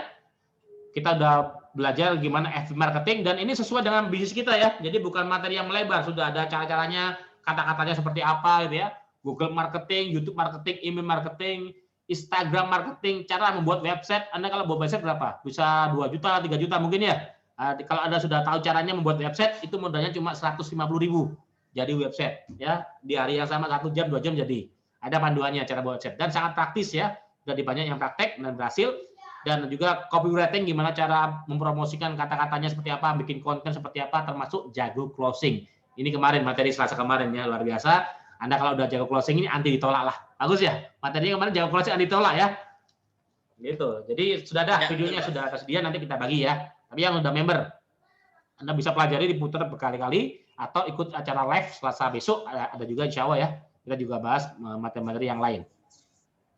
Kita udah belajar gimana FB marketing dan ini sesuai dengan bisnis kita ya. Jadi bukan materi yang melebar, sudah ada cara-caranya, kata-katanya seperti apa gitu ya. Google marketing, YouTube marketing, email marketing, Instagram marketing, cara membuat website. Anda kalau buat website berapa? Bisa 2 juta, 3 juta mungkin ya. Kalau Anda sudah tahu caranya membuat website, itu modalnya cuma 150.000 jadi website ya. Di hari yang sama 1 jam, 2 jam jadi. Ada panduannya cara buat website dan sangat praktis ya. Sudah banyak yang praktek dan berhasil. Dan juga copywriting, gimana cara mempromosikan kata-katanya seperti apa, bikin konten seperti apa, termasuk jago closing. Ini kemarin materi Selasa kemarin ya, luar biasa. Anda kalau udah jago closing ini anti ditolak lah. Bagus ya. Materinya kemarin jago closing anti ditolak ya. Gitu. Jadi sudah ada videonya, sudah tersedia, nanti kita bagi ya. Tapi yang udah member, Anda bisa pelajari, diputar berkali-kali atau ikut acara live Selasa besok ada juga insya Allah ya. Kita juga bahas materi-materi yang lain.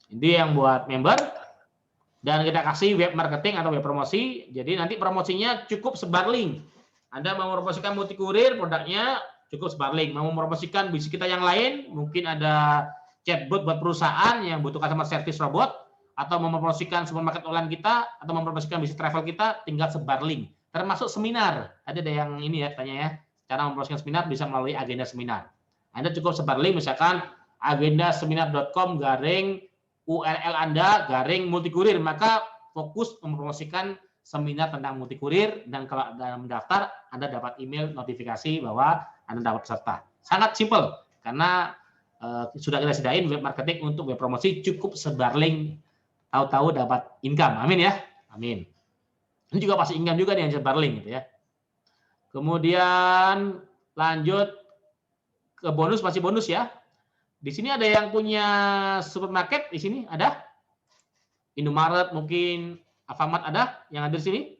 Ini yang buat member dan kita kasih web marketing atau web promosi. Jadi nanti promosinya cukup sebar link. Anda mau mempromosikan Multikurir produknya cukup sebar link. Mau mempromosikan bisnis kita yang lain, mungkin ada chatbot buat perusahaan yang butuh customer service robot, atau mempromosikan supermarket online kita, atau mempromosikan bisnis travel kita, tinggal sebar link. Termasuk seminar. Ada yang ini ya, tanya ya, cara mempromosikan seminar bisa melalui agenda seminar. Anda cukup sebar link, misalkan agendaseminar.com/URL Anda/Multikurir, maka fokus mempromosikan seminar tentang Multikurir, dan kalau Anda mendaftar, Anda dapat email notifikasi bahwa Anda dapat peserta. Sangat simpel, karena sudah kita sediain web marketing untuk web promosi, cukup sebar link, tahu-tahu dapat income. Amin ya, amin. Ini juga pasti income juga nih yang sebar link gitu ya. Kemudian lanjut ke bonus, masih bonus ya. Di sini ada yang punya supermarket, di sini ada Indomaret, mungkin Alfamart ada yang ada di sini.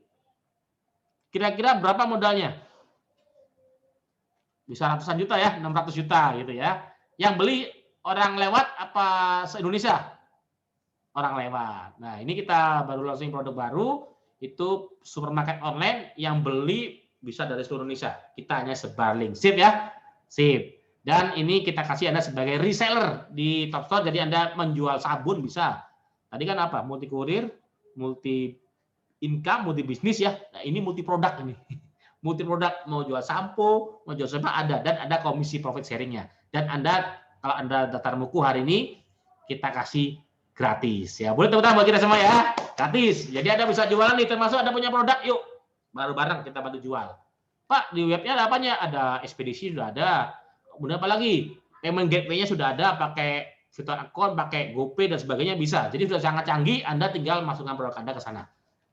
Kira-kira berapa modalnya? Bisa ratusan juta ya, 600 juta gitu ya. Yang beli orang lewat apa se-Indonesia? Orang lewat. Nah, ini kita baru launching produk baru, itu supermarket online yang beli bisa dari seluruh Indonesia. Kita hanya sebar link. Sip ya? Sip. Dan ini kita kasih Anda sebagai reseller di Top Store, jadi Anda menjual sabun bisa. Tadi kan apa? Multikurir, multi income, multi bisnis ya. Nah, ini multi produk ini. Multi produk, mau jual sampo, mau jual apa ada, dan ada komisi profit sharingnya. Dan Anda kalau Anda daftar Muku hari ini kita kasih gratis ya. Boleh tepuk tangan buat kita semua ya. Gratis. Jadi Anda bisa jualan nih, termasuk Anda punya produk, yuk. Baru bareng kita bantu jual. Pak, di webnya ada apanya? Ada ekspedisi sudah ada. Kemudian apa lagi? Payment gateway-nya sudah ada, pakai virtual account, pakai GoPay dan sebagainya bisa. Jadi sudah sangat canggih, Anda tinggal masukkan produk Anda ke sana.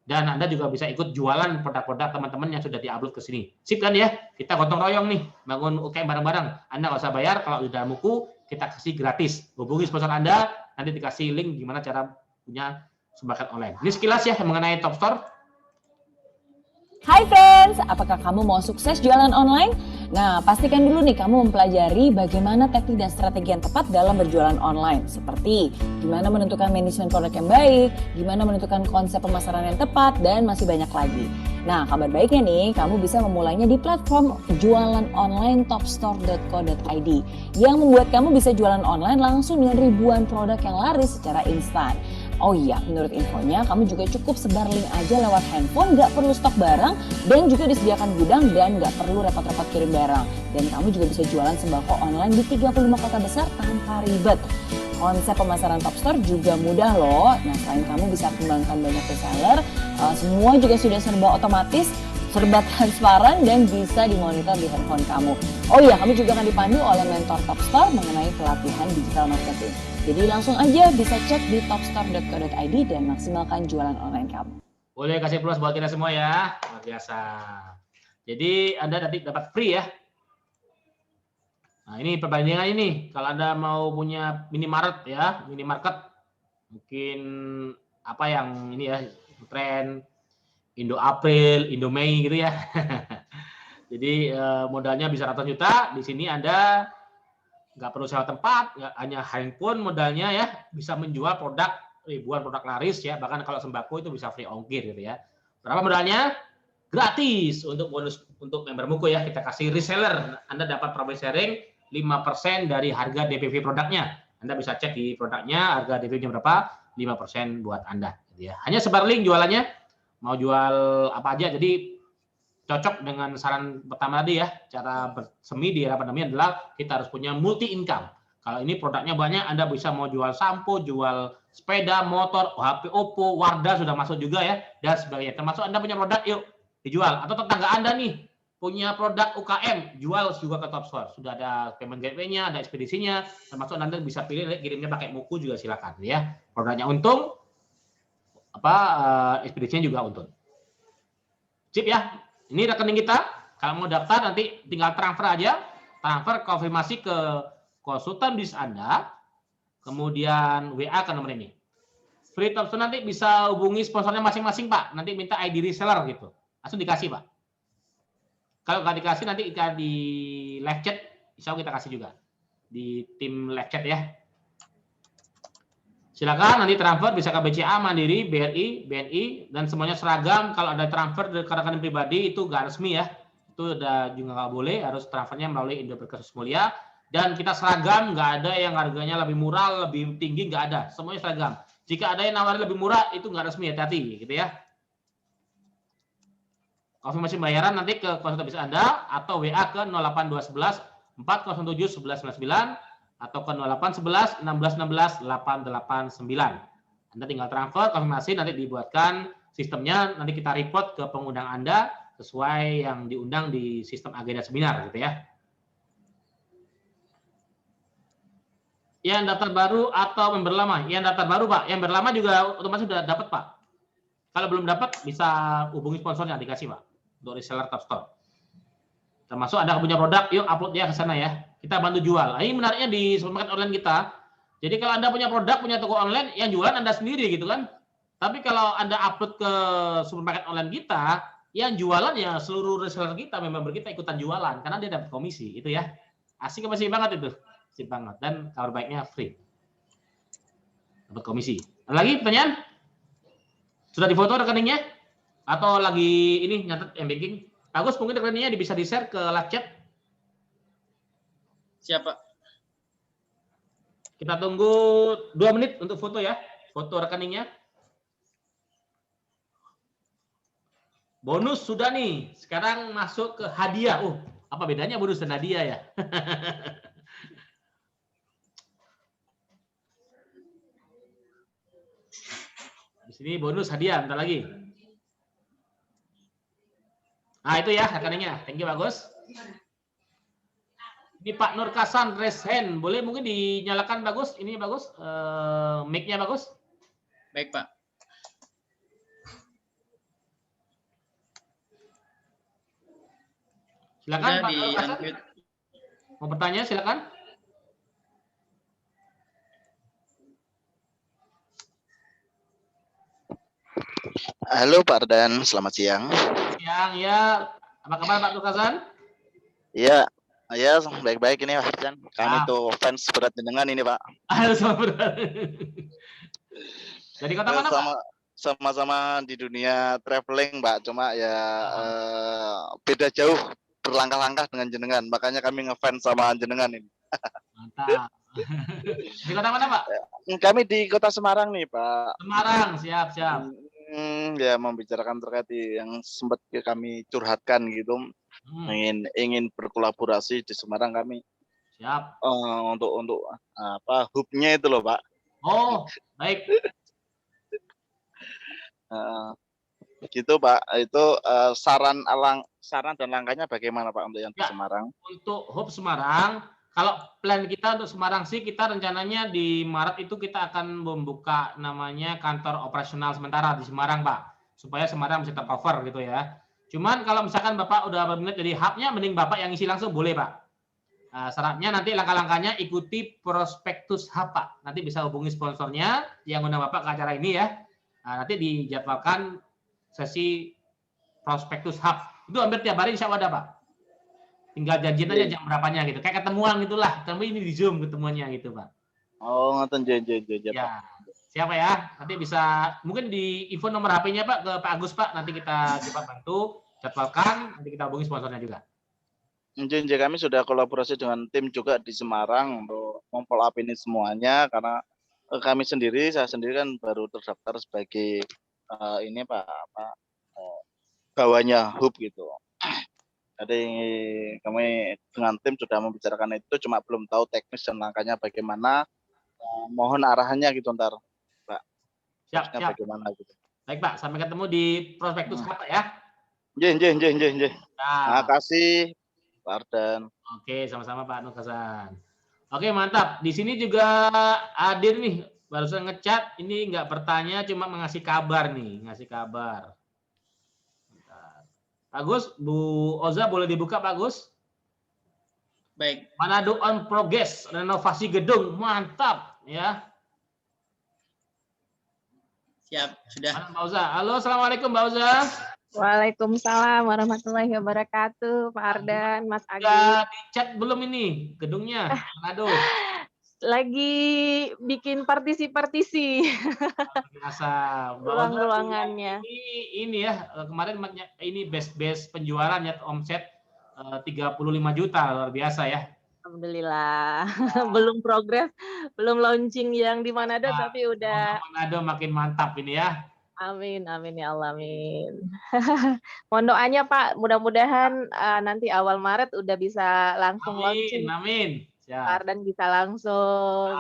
Dan Anda juga bisa ikut jualan produk-produk teman-teman yang sudah di-upload ke sini. Sip kan ya? Kita gotong royong nih, bangun UKM bareng-bareng. Anda nggak usah bayar, kalau udah Muku, kita kasih gratis. Hubungi sponsor Anda, nanti dikasih link gimana cara punya supermarket online. Ini sekilas ya mengenai Top Store. Hai friends, apakah kamu mau sukses jualan online? Nah, pastikan dulu nih kamu mempelajari bagaimana teknik dan strategi yang tepat dalam berjualan online. Seperti gimana menentukan manajemen produk yang baik, gimana menentukan konsep pemasaran yang tepat, dan masih banyak lagi. Nah, kabar baiknya nih, kamu bisa memulainya di platform jualan online topstore.co.id yang membuat kamu bisa jualan online langsung dengan ribuan produk yang laris secara instan. Oh iya, menurut infonya kamu juga cukup sebar link aja lewat handphone, nggak perlu stok barang, dan juga disediakan gudang dan nggak perlu repot-repot kirim barang. Dan kamu juga bisa jualan sembako online di 35 kota besar tanpa ribet. Konsep pemasaran Topstore juga mudah loh. Nah, selain kamu bisa kembangkan banyak reseller, semua juga sudah serba otomatis, serba transparan, dan bisa dimonitor di handphone kamu. Oh iya, kamu juga akan dipandu oleh mentor Topstore mengenai pelatihan digital marketing. Jadi langsung aja bisa cek di topstore.co.id dan maksimalkan jualan online kamu. Boleh kasih plus buat kita semua ya, luar biasa. Jadi Anda nanti dapat free ya. Nah ini perbandingan ini, kalau Anda mau punya minimarket ya, minimarket mungkin apa yang ini ya, tren Indo April, Indo Mei gitu ya. Jadi modalnya bisa ratusan juta, di sini Anda nggak perlu sewa tempat, nggak hanya handphone modalnya ya, bisa menjual produk ribuan produk laris ya, bahkan kalau sembako itu bisa free ongkir gitu ya. Berapa modalnya? Gratis untuk bonus untuk member Muku ya, kita kasih reseller, Anda dapat profit sharing 5% dari harga DPV produknya. Anda bisa cek di produknya harga DPV-nya berapa, 5% buat Anda gitu ya. Hanya sebar link jualannya, mau jual apa aja, jadi cocok dengan saran pertama tadi ya, cara bersemi di era pandemi adalah kita harus punya multi income. Kalau ini produknya banyak, Anda bisa mau jual sampo, jual sepeda, motor, HP Oppo, Wardah sudah masuk juga ya, dan sebagainya. Termasuk Anda punya produk, yuk dijual. Atau tetangga Anda nih punya produk UKM, jual juga ke Topstore. Sudah ada payment gateway-nya, ada ekspedisinya, termasuk Anda bisa pilih kirimnya pakai Muku juga silakan ya. Produknya untung, ekspedisinya juga untung. Sip ya. Ini rekening kita, kalau mau daftar nanti tinggal transfer aja, transfer konfirmasi ke konsultan bisnis Anda, kemudian WA ke nomor ini. Free Topstore nanti bisa hubungi sponsornya masing-masing Pak, nanti minta ID reseller gitu, langsung dikasih Pak. Kalau nggak dikasih nanti di live chat, insya Allah kita kasih juga, di tim live chat ya. Silakan nanti transfer bisa ke BCA, Mandiri, BRI, BNI, dan semuanya seragam. Kalau ada transfer ke rekening pribadi itu nggak resmi ya. Itu udah juga nggak boleh, harus transfernya melalui Indo Berkah Mulia. Dan kita seragam, nggak ada yang harganya lebih murah, lebih tinggi, nggak ada. Semuanya seragam. Jika ada yang nawarin lebih murah, itu nggak resmi, hati-hati gitu ya. Konfirmasi bayaran nanti ke konsultan bisnis Anda atau WA ke 08211 407 1199 atau ke 0811 1616 889. Anda tinggal transfer, konfirmasi, nanti dibuatkan sistemnya, nanti kita report ke pengundang Anda sesuai yang diundang di sistem agenda seminar gitu ya. Yang daftar baru atau member lama? Yang daftar baru Pak, yang berlama juga otomatis sudah dapat Pak. Kalau belum dapat bisa hubungi sponsornya, dikasih Pak, untuk reseller Topstore. Termasuk Anda punya produk, yuk upload dia ke sana ya. Kita bantu jual. Nah, ini menariknya di supermarket online kita. Jadi kalau Anda punya produk, punya toko online, yang jualan Anda sendiri gitu kan. Tapi kalau Anda upload ke supermarket online kita, yang jualan ya seluruh reseller kita, member kita ikutan jualan karena dia dapat komisi, itu ya. Asik banget itu. Asik banget, dan kabar baiknya free. Dapat komisi. Ada lagi pertanyaan? Sudah difoto rekeningnya? Atau lagi ini nyatet yang banking? Bagus, mungkin rekeningnya bisa di-share ke live chat. Siapa? Kita tunggu 2 menit untuk foto ya. Foto rekeningnya. Bonus sudah nih. Sekarang masuk ke hadiah. Apa bedanya bonus dan hadiah ya? Di sini bonus hadiah, bentar lagi. Nah, itu ya rekeningnya. Thank you, bagus. Ini Pak Nur Kasan, raise hand. Boleh mungkin dinyalakan bagus? Ini bagus. Mic-nya bagus? Baik, Pak. Silakan Sudah Pak Nur Kasan. di-unmute. Mau bertanya silakan. Halo Pak Ardan, selamat siang. Siang ya. Apa kabar Pak Nur Hasan? Iya, ya baik-baik ini Pak Ardan. Kami Ah. tuh fans berat jenengan ini Pak. Halo, selamat. Dari kota mana Pak? Sama-sama di dunia traveling Pak, cuma ya beda jauh berlangkah-langkah dengan jenengan. Makanya kami ngefans sama jenengan ini. Mantap. Di kota mana Pak? Kami di Kota Semarang nih Pak. Semarang, siap. Ya membicarakan terkait yang sempat kami curhatkan gitu. Ingin berkolaborasi di Semarang kami. Siap. Untuk apa hubnya itu loh Pak. Oh, baik. Gitu Pak, itu saran dan langkahnya bagaimana Pak untuk yang di Semarang? Untuk hub Semarang, kalau plan kita untuk Semarang sih kita rencananya di Maret itu kita akan membuka namanya kantor operasional sementara di Semarang Pak, supaya Semarang bisa tercover gitu ya. Cuman kalau misalkan Bapak udah berminat jadi hubnya, mending Bapak yang isi langsung boleh Pak. Syaratnya nanti langkah-langkahnya ikuti prospektus hub Pak. Nanti bisa hubungi sponsornya yang undang Bapak ke acara ini ya. Nanti dijadwalkan sesi prospektus hub. Itu hampir tiap hari insya Allah ada Pak. Tinggal janjian aja jam berapanya gitu. Kayak ketemuan gitulah. Kami ini di Zoom ketemuannya gitu Pak. Oh, ngoten janji ya. Siapa ya? Nanti bisa mungkin di info nomor HP-nya Pak ke Pak Agus Pak. Nanti kita coba bantu jadwalkan. Nanti kita hubungi sponsornya juga. Janji kami sudah kolaborasi dengan tim juga di Semarang untuk memfollow up ini semuanya karena saya sendiri kan baru terdaftar sebagai ini Pak bawahnya hub gitu. Jadi kami dengan tim sudah membicarakan itu, cuma belum tahu teknis dan langkahnya bagaimana. Mohon arahannya gitu ntar, Pak. Siap. Bagaimana gitu. Baik Pak, sampai ketemu di prospektus apa ya? Nggih. Nah. Terima kasih Pak Ardan. Oke, sama-sama Pak Nur Hasan. Oke, mantap. Di sini juga hadir nih, barusan ngechat, ini nggak bertanya, cuma ngasih kabar nih, Pak Gus, Bu Oza boleh dibuka Pak Gus? Baik. Manado on progress, renovasi gedung, mantap ya. Siap, sudah. Mana Mbak Oza? Halo, assalamualaikum Mbak Oza. Waalaikumsalam warahmatullahi wabarakatuh, Pak Ardan, Mas Agus. Sudah dicat belum ini gedungnya, Manado? Lagi bikin partisi-partisi. Biasa. Ruang-ruangannya. Ini ya, kemarin ini base penjualan ya, omset 35 juta, luar biasa ya. Alhamdulillah. Belum progres, belum launching yang di Manado, tapi udah. Manado makin mantap ini ya. Amin ya Allah, amin. Mohon doanya Pak, mudah-mudahan nanti awal Maret udah bisa langsung launching. Amin. Pak Ardan bisa langsung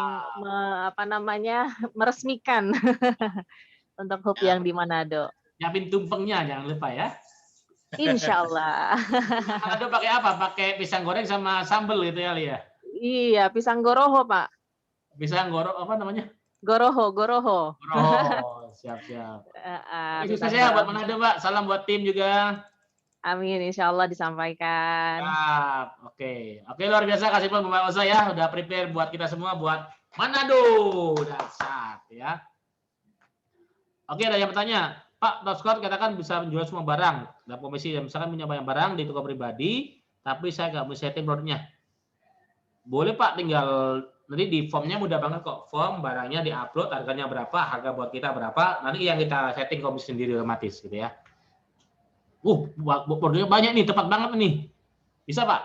meresmikan untuk hub yang di Manado. Siapin tumpengnya jangan lupa ya. Insya Allah. Manado pakai apa? Pakai pisang goreng sama sambal gitu ya, Lia? Iya, pisang goroho Pak. Pisang apa namanya? Goroho. Goroho, siap. Sukses ya buat Manado Pak. Salam buat tim juga. Amin, insya Allah disampaikan. Oke, luar biasa, kasih pun Mbak Oza ya, udah prepare buat kita semua buat Manado, dasar ya. Oke, ada yang bertanya, Pak, Topscore katakan bisa menjual semua barang, dalam komisi misalkan punya banyak barang di toko pribadi, tapi saya nggak mau setting produknya. Boleh Pak, tinggal nanti di formnya mudah banget kok, form barangnya diupload, harganya berapa, harga buat kita berapa, nanti yang kita setting komisi sendiri otomatis gitu ya. Produknya banyak nih, tepat banget nih. Bisa Pak?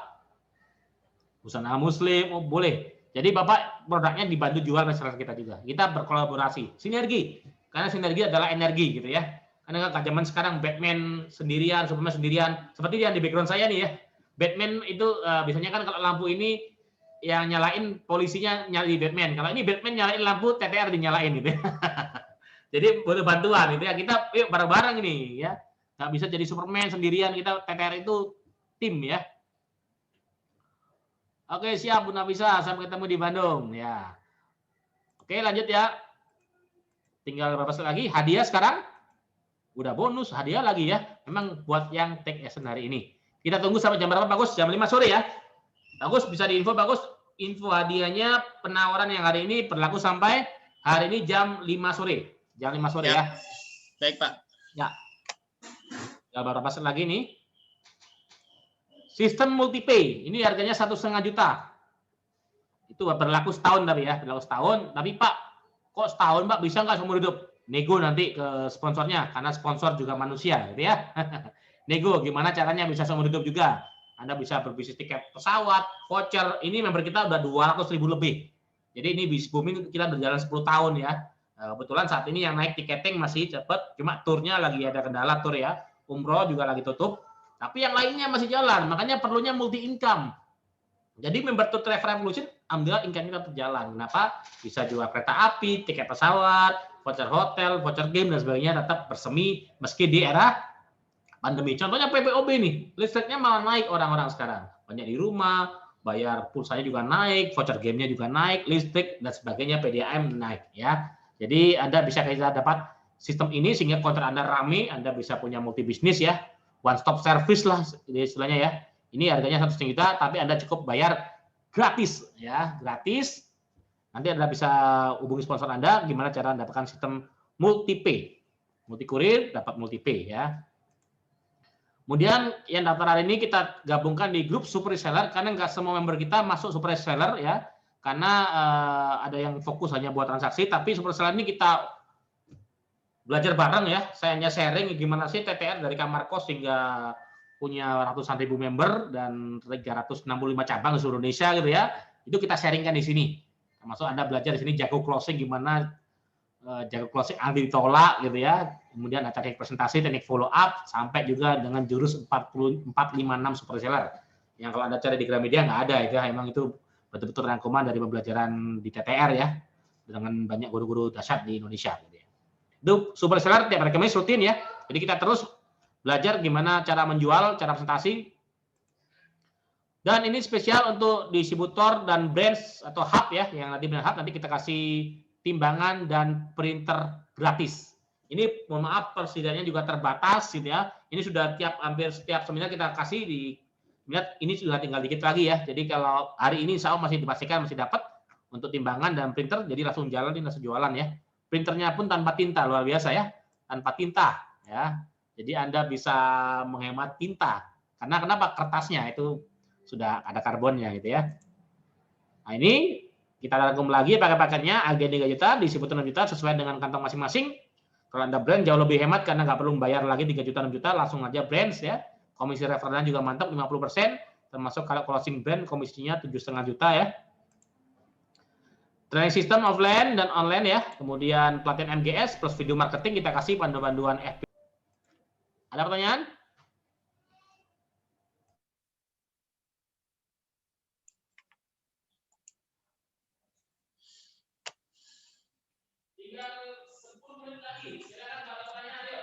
Busana muslim, boleh. Jadi Bapak produknya dibantu jual masyarakat kita juga. Kita berkolaborasi, sinergi. Karena sinergi adalah energi gitu ya. Karena kan zaman sekarang Batman sendirian, Superman sendirian. Seperti yang di background saya nih ya. Batman itu biasanya kan kalau lampu ini yang nyalain polisinya nyalain Batman. Kalau ini Batman nyalain lampu, TTR dinyalain gitu ya. Jadi butuh bantuan gitu ya. Kita yuk bareng-bareng ini ya. Nggak bisa jadi Superman sendirian, kita TTR itu tim ya. Oke, siap Bu Nafisa, sampai ketemu di Bandung ya. Oke, lanjut ya. Tinggal berapa lagi? Hadiah sekarang? Udah bonus, hadiah lagi ya. Memang buat yang take action hari ini. Kita tunggu sampai jam berapa Bagus? Jam 5 sore ya. Bagus, bisa diinfo Bagus. Info hadiahnya penawaran yang hari ini berlaku sampai hari ini jam 5 sore. Jam 5 sore ya. Baik Pak. Ya. Beberapa slide lagi nih. Sistem multi-pay, ini harganya 1,5 juta. Itu berlaku setahun tapi ya, berlaku setahun. Tapi Pak, kok setahun Pak, bisa nggak seumur hidup? Nego nanti ke sponsornya, karena sponsor juga manusia, gitu ya. Nego, gimana caranya bisa seumur hidup juga? Anda bisa berbisnis tiket pesawat, voucher. Ini member kita udah 200.000 lebih. Jadi ini bis booming kita berjalan 10 tahun ya. Kebetulan saat ini yang naik tiketing masih cepet, cuma turnya lagi ada kendala tur ya. Umroh juga lagi tutup. Tapi yang lainnya masih jalan, makanya perlunya multi income. Jadi member to Travel Revolution, alhamdulillah income kita berjalan. Kenapa? Bisa jual kereta api, tiket pesawat, voucher hotel, voucher game dan sebagainya tetap bersemi meski di era pandemi. Contohnya PPOB nih, listriknya malah naik orang-orang sekarang. Banyak di rumah, bayar pulsanya juga naik, voucher gamenya juga naik, listrik dan sebagainya PDAM naik ya. Jadi Anda bisa kita dapat sistem ini sehingga kontrak Anda rame, Anda bisa punya multi bisnis ya. One stop service lah istilahnya ya. Ini harganya 1,5 juta, tapi Anda cukup bayar gratis ya, gratis. Nanti Anda bisa hubungi sponsor Anda gimana cara mendapatkan sistem multi pay. Multi kurir dapat multi pay ya. Kemudian yang daftar hari ini kita gabungkan di grup super reseller karena nggak semua member kita masuk super reseller ya. Karena ada yang fokus hanya buat transaksi, tapi super reseller ini kita belajar bareng ya. Saya hanya sharing gimana sih TTR dari kamar kos hingga punya ratusan ribu member dan 365 cabang di seluruh Indonesia gitu ya. Itu kita sharingkan di sini. Termasuk Anda belajar di sini jago closing gimana jago closing anti ditolak gitu ya. Kemudian ada teknik presentasi, teknik follow up sampai juga dengan jurus 456 super reseller. Yang kalau Anda cari di Gramedia nggak ada ya. Emang itu betul-betul rangkuman dari pembelajaran di TTR ya. Dengan banyak guru-guru dahsyat di Indonesia gitu ya. Itu super reseller tiap hari Kamis rutin ya. Jadi kita terus belajar gimana cara menjual, cara presentasi. Dan ini spesial untuk distributor dan brands atau hub ya, yang nanti hub nanti kita kasih timbangan dan printer gratis. Ini mohon maaf persediaannya juga terbatas gitu ya. Ini sudah hampir setiap seminar kita kasih di lihat ini sudah tinggal dikit lagi ya. Jadi kalau hari ini insya Allah masih dipastikan masih dapat untuk timbangan dan printer, jadi langsung jalan, langsung jualan ya. Printernya pun tanpa tinta, luar biasa ya, tanpa tinta ya. Jadi Anda bisa menghemat tinta. Karena kenapa? Kertasnya itu sudah ada karbonnya gitu ya. Nah ini kita rangkum lagi paket-paketnya, harga 3 juta, distributor 6 juta sesuai dengan kantong masing-masing. Kalau Anda brand jauh lebih hemat karena nggak perlu bayar lagi 3 juta 6 juta, langsung aja brands ya. Komisi referennya juga mantap 50%, termasuk kalau closing brand komisinya 7,5 juta ya. Training system offline dan online ya. Kemudian pelatihan MGS plus video marketing kita kasih panduan-panduan FP. Ada pertanyaan? Tinggal 10 menit lagi. Silakan kalau pertanyaan ayo.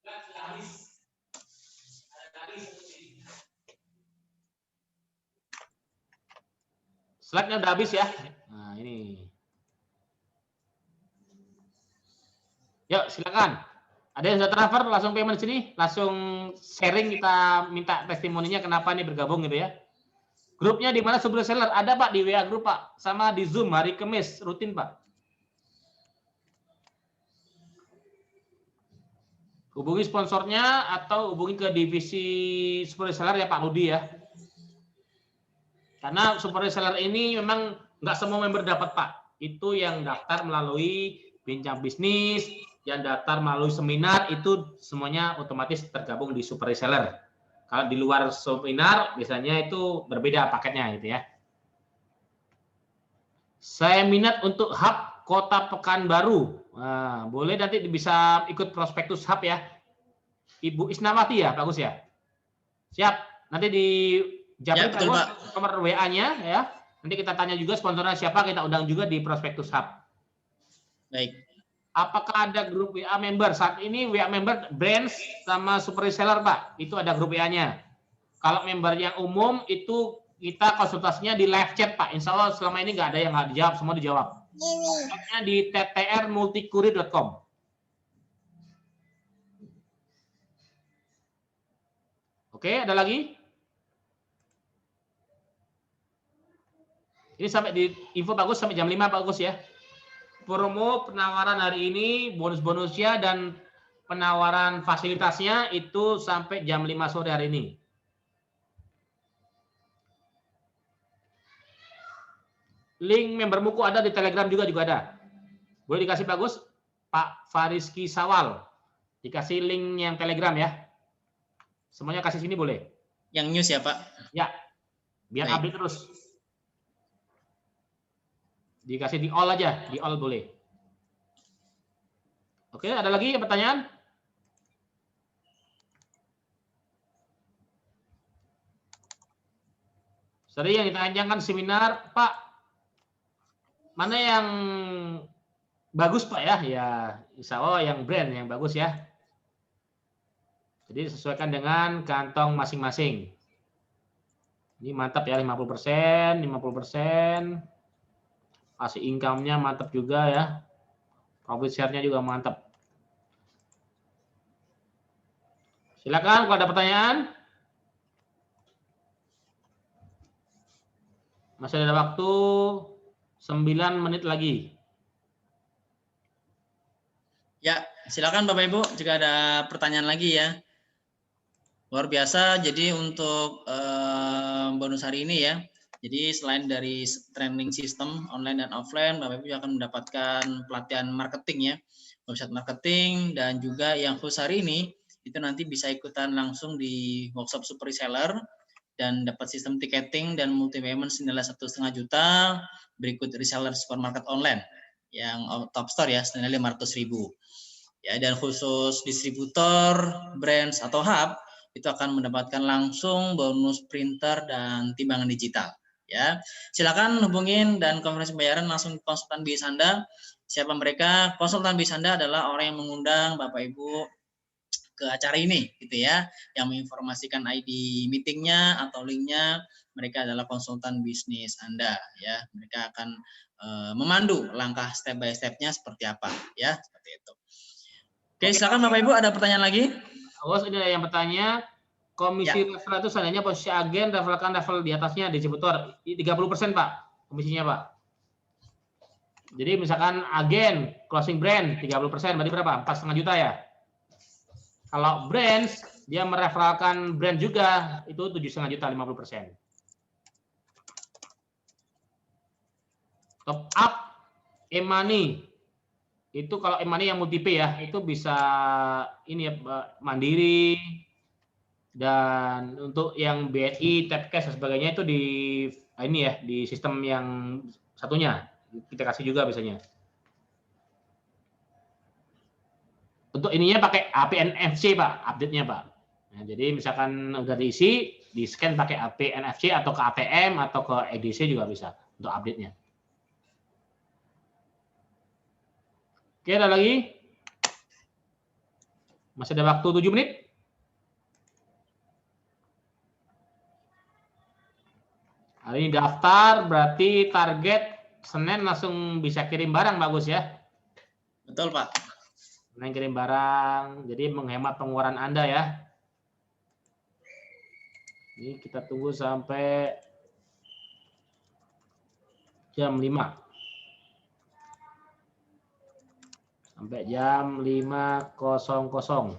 Enggak sudah habis. Ada lagi seperti ini. Slide-nya udah habis ya. Nah, ini. Yuk, silakan. Ada yang sudah transfer langsung payment sini, langsung sharing kita minta testimoninya kenapa ini bergabung gitu ya. Grupnya di mana super reseller? Ada Pak di WA grup Pak, sama di Zoom hari Kamis rutin Pak. Hubungi sponsornya atau hubungi ke divisi super reseller ya Pak Rudi ya. Karena super reseller ini memang nggak semua member dapat Pak. Itu yang daftar melalui bincang bisnis, yang daftar melalui seminar itu semuanya otomatis tergabung di super reseller. Kalau di luar seminar biasanya itu berbeda paketnya gitu ya. Saya minat untuk hub Kota Pekanbaru. Nah, boleh nanti bisa ikut prospektus hub ya. Ibu Isnawati ya, bagus ya. Siap. Nanti di Japri ya, nomor WA-nya ya. Nanti kita tanya juga sponsornya siapa, kita undang juga di prospektus hub. Baik. Apakah ada grup WA member? Saat ini WA member brands sama super reseller Pak. Itu ada grup WA-nya. Kalau member yang umum itu kita konsultasinya di live chat Pak. Insya Allah selama ini nggak ada yang nggak dijawab, semua dijawab. Chatnya di ttrmultikurir.com. Oke, ada lagi? Ini sampai di info bagus sampai jam 5 bagus ya. promo penawaran hari ini, bonus-bonusnya dan penawaran fasilitasnya itu sampai jam 5 sore hari ini. Link member buku ada di Telegram juga ada. Boleh dikasih bagus, Pak Fariski Sawal. Dikasih link yang Telegram ya. Semuanya kasih sini boleh. Yang news ya Pak? Ya, biar Baik. update terus. Dikasih di all aja, di all boleh. Oke, ada lagi pertanyaan? Sering yang ditanyakan seminar, Pak, mana yang bagus Pak ya? Ya, insya Allah yang brand yang bagus ya. Jadi sesuaikan dengan kantong masing-masing. Ini mantap ya, 50%, 50%. Kasih income-nya mantap juga ya. Profit share-nya juga mantap. Silakan kalau ada pertanyaan. Masih ada waktu 9 menit lagi. Ya, silakan Bapak Ibu jika ada pertanyaan lagi ya. Luar biasa. Jadi untuk bonus hari ini ya. Jadi selain dari training sistem online dan offline, Bapak Ibu akan mendapatkan pelatihan marketing ya, website marketing, dan juga yang khusus hari ini itu nanti bisa ikutan langsung di workshop super reseller dan dapat sistem ticketing dan multi payment senilai 1,5 juta. Berikut reseller supermarket online yang top store ya senilai 500.000. Ya, dan khusus distributor, brands atau hub itu akan mendapatkan langsung bonus printer dan timbangan digital. Ya, silakan hubungin dan konfirmasi pembayaran langsung ke konsultan BIS Anda. Siapa mereka? Konsultan BIS Anda adalah orang yang mengundang Bapak Ibu ke acara ini, gitu ya. Yang menginformasikan ID meetingnya atau linknya, mereka adalah konsultan bisnis Anda, ya. Mereka akan memandu langkah step by step-nya seperti apa, ya, seperti itu. Oke, silakan Bapak Ibu, ada pertanyaan lagi? Awas, ini ada yang bertanya. Komisi referral itu seandainya posisi agen referalkan level di atasnya distributor 30% Pak komisinya Pak. Jadi misalkan agen closing brand 30% berarti berapa? 4,5 juta ya. Kalau brands dia mereferalkan brand juga itu 7,5 juta 50%. Top up e-money itu kalau e-money yang multi pay ya itu bisa ini ya Mandiri. Dan untuk yang BNI, Tapcash dan sebagainya itu di ini ya di sistem yang satunya kita kasih juga biasanya. Untuk ininya pakai APNFC Pak, update-nya Pak. Nah, jadi misalkan udah diisi, di scan pakai APNFC atau ke ATM atau ke EDC juga bisa untuk update-nya. Oke, ada lagi? Masih ada waktu 7 menit. Hari ini daftar, berarti target Senin langsung bisa kirim barang, bagus ya? Betul Pak. Senin kirim barang, jadi menghemat pengeluaran Anda ya. Ini kita tunggu sampai jam 5. Sampai jam 5.00.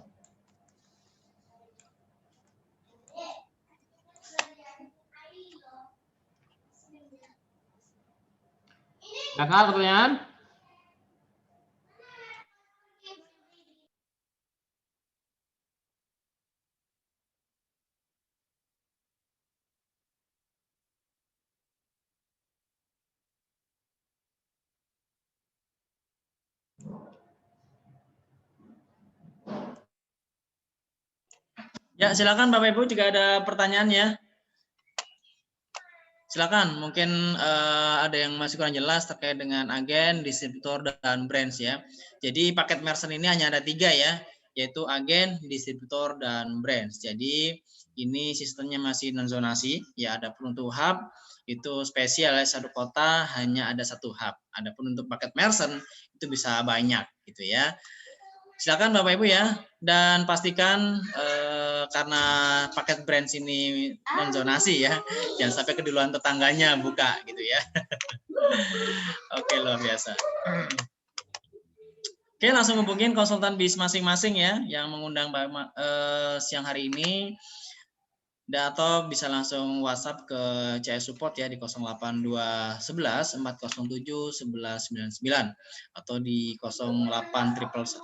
Silakan pertanyaan. Ya, silakan Bapak Ibu jika ada pertanyaan ya. Silakan, mungkin ada yang masih kurang jelas terkait dengan agen, distributor, dan brands ya. Jadi paket merchant ini hanya ada 3 ya, yaitu agen, distributor, dan brands. Jadi ini sistemnya masih non zonasi, ya. Adapun untuk hub itu spesial ya, satu kota hanya ada 1 hub. Adapun untuk paket merchant itu bisa banyak gitu ya. Silakan Bapak Ibu ya, dan pastikan karena paket brands ini non zonasi ya, jangan sampai keduluan tetangganya buka gitu ya. Oke, luar biasa. Oke, langsung hubungin konsultan bis masing-masing ya yang mengundang siang hari ini. Atau bisa langsung WhatsApp ke CS Support ya di 08211 407 1199 atau di 08111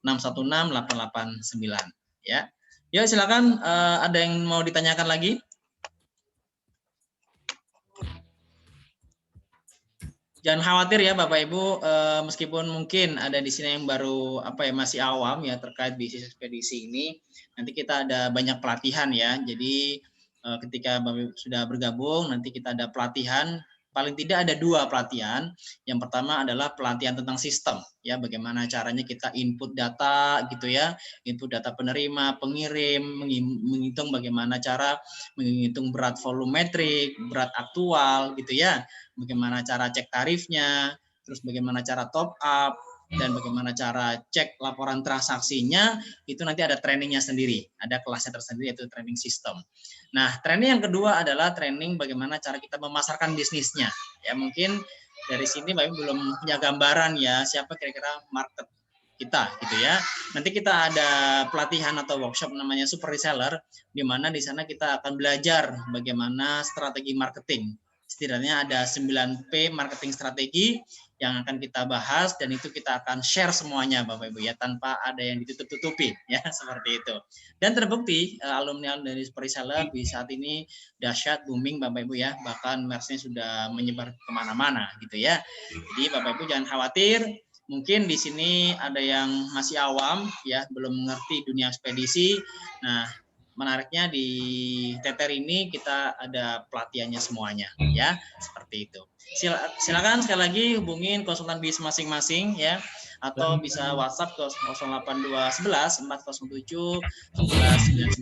616 889 ya. Ya, silakan ada yang mau ditanyakan lagi? Jangan khawatir ya Bapak Ibu, meskipun mungkin ada di sini yang baru masih awam ya terkait bisnis ekspedisi ini, nanti kita ada banyak pelatihan ya. Jadi ketika Bapak Ibu sudah bergabung, nanti kita ada pelatihan. Paling tidak ada 2 pelatihan. Yang pertama adalah pelatihan tentang sistem ya, bagaimana caranya kita input data gitu ya, input data penerima, pengirim, menghitung bagaimana cara menghitung berat volumetrik, berat aktual gitu ya. Bagaimana cara cek tarifnya, terus bagaimana cara top up, dan bagaimana cara cek laporan transaksinya, itu nanti ada trainingnya sendiri, ada kelasnya tersendiri yaitu training system. Nah, training yang kedua adalah training bagaimana cara kita memasarkan bisnisnya. Ya, mungkin dari sini Bapak belum punya gambaran ya siapa kira-kira market kita gitu ya. Nanti kita ada pelatihan atau workshop namanya super reseller, di mana di sana kita akan belajar bagaimana strategi marketing. Setidaknya ada 9P marketing strategi yang akan kita bahas dan itu kita akan share semuanya Bapak Ibu ya tanpa ada yang ditutup-tutupi ya seperti itu. Dan terbukti alumni dari Super Reseller di saat ini dahsyat booming Bapak Ibu ya, bahkan merchnya sudah menyebar kemana-mana gitu ya. Jadi Bapak Ibu jangan khawatir, mungkin di sini ada yang masih awam ya, belum mengerti dunia ekspedisi. Nah, menariknya di Teter ini kita ada pelatihannya semuanya ya, seperti itu. Silakan sekali lagi hubungin konsultan bis masing-masing ya, atau bisa WhatsApp ke 08211 407 1199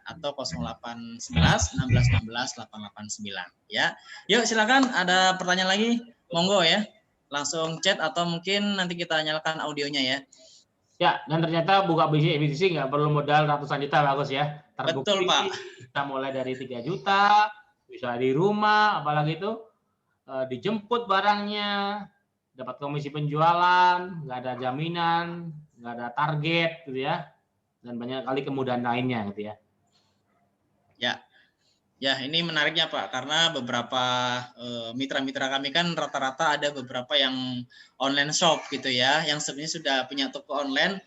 atau 0811 1616 889 ya. Yuk silakan, ada pertanyaan lagi monggo ya, langsung chat atau mungkin nanti kita nyalakan audionya ya. Ya, dan ternyata buka bisnis ekspedisi nggak perlu modal ratusan juta, bagus ya. Terbukti, betul Pak. Kita mulai dari 3 juta, bisa di rumah, apalagi itu dijemput barangnya, dapat komisi penjualan, nggak ada jaminan, nggak ada target, gitu ya, dan banyak kali kemudahan lainnya, gitu ya. Ya, ini menariknya Pak, karena beberapa mitra-mitra kami kan rata-rata ada beberapa yang online shop gitu ya, yang sebenarnya sudah punya toko online,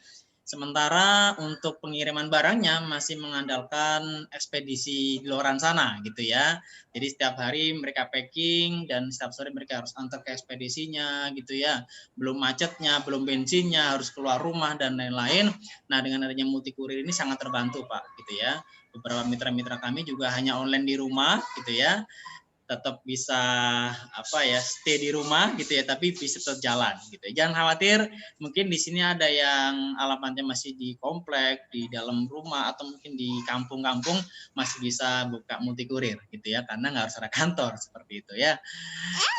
sementara untuk pengiriman barangnya masih mengandalkan ekspedisi di luar sana gitu ya. Jadi setiap hari mereka packing dan setiap sore mereka harus antar ke ekspedisinya gitu ya. Belum macetnya, belum bensinnya, harus keluar rumah dan lain-lain. Nah, dengan adanya multi kurir ini sangat terbantu Pak gitu ya. Beberapa mitra-mitra kami juga hanya online di rumah gitu ya, tetap bisa stay di rumah gitu ya, tapi bisa tetap jalan gitu. Jangan khawatir, mungkin di sini ada yang alamatnya masih di komplek, di dalam rumah atau mungkin di kampung-kampung masih bisa buka multi kurir gitu ya, karena nggak harus ada kantor seperti itu ya.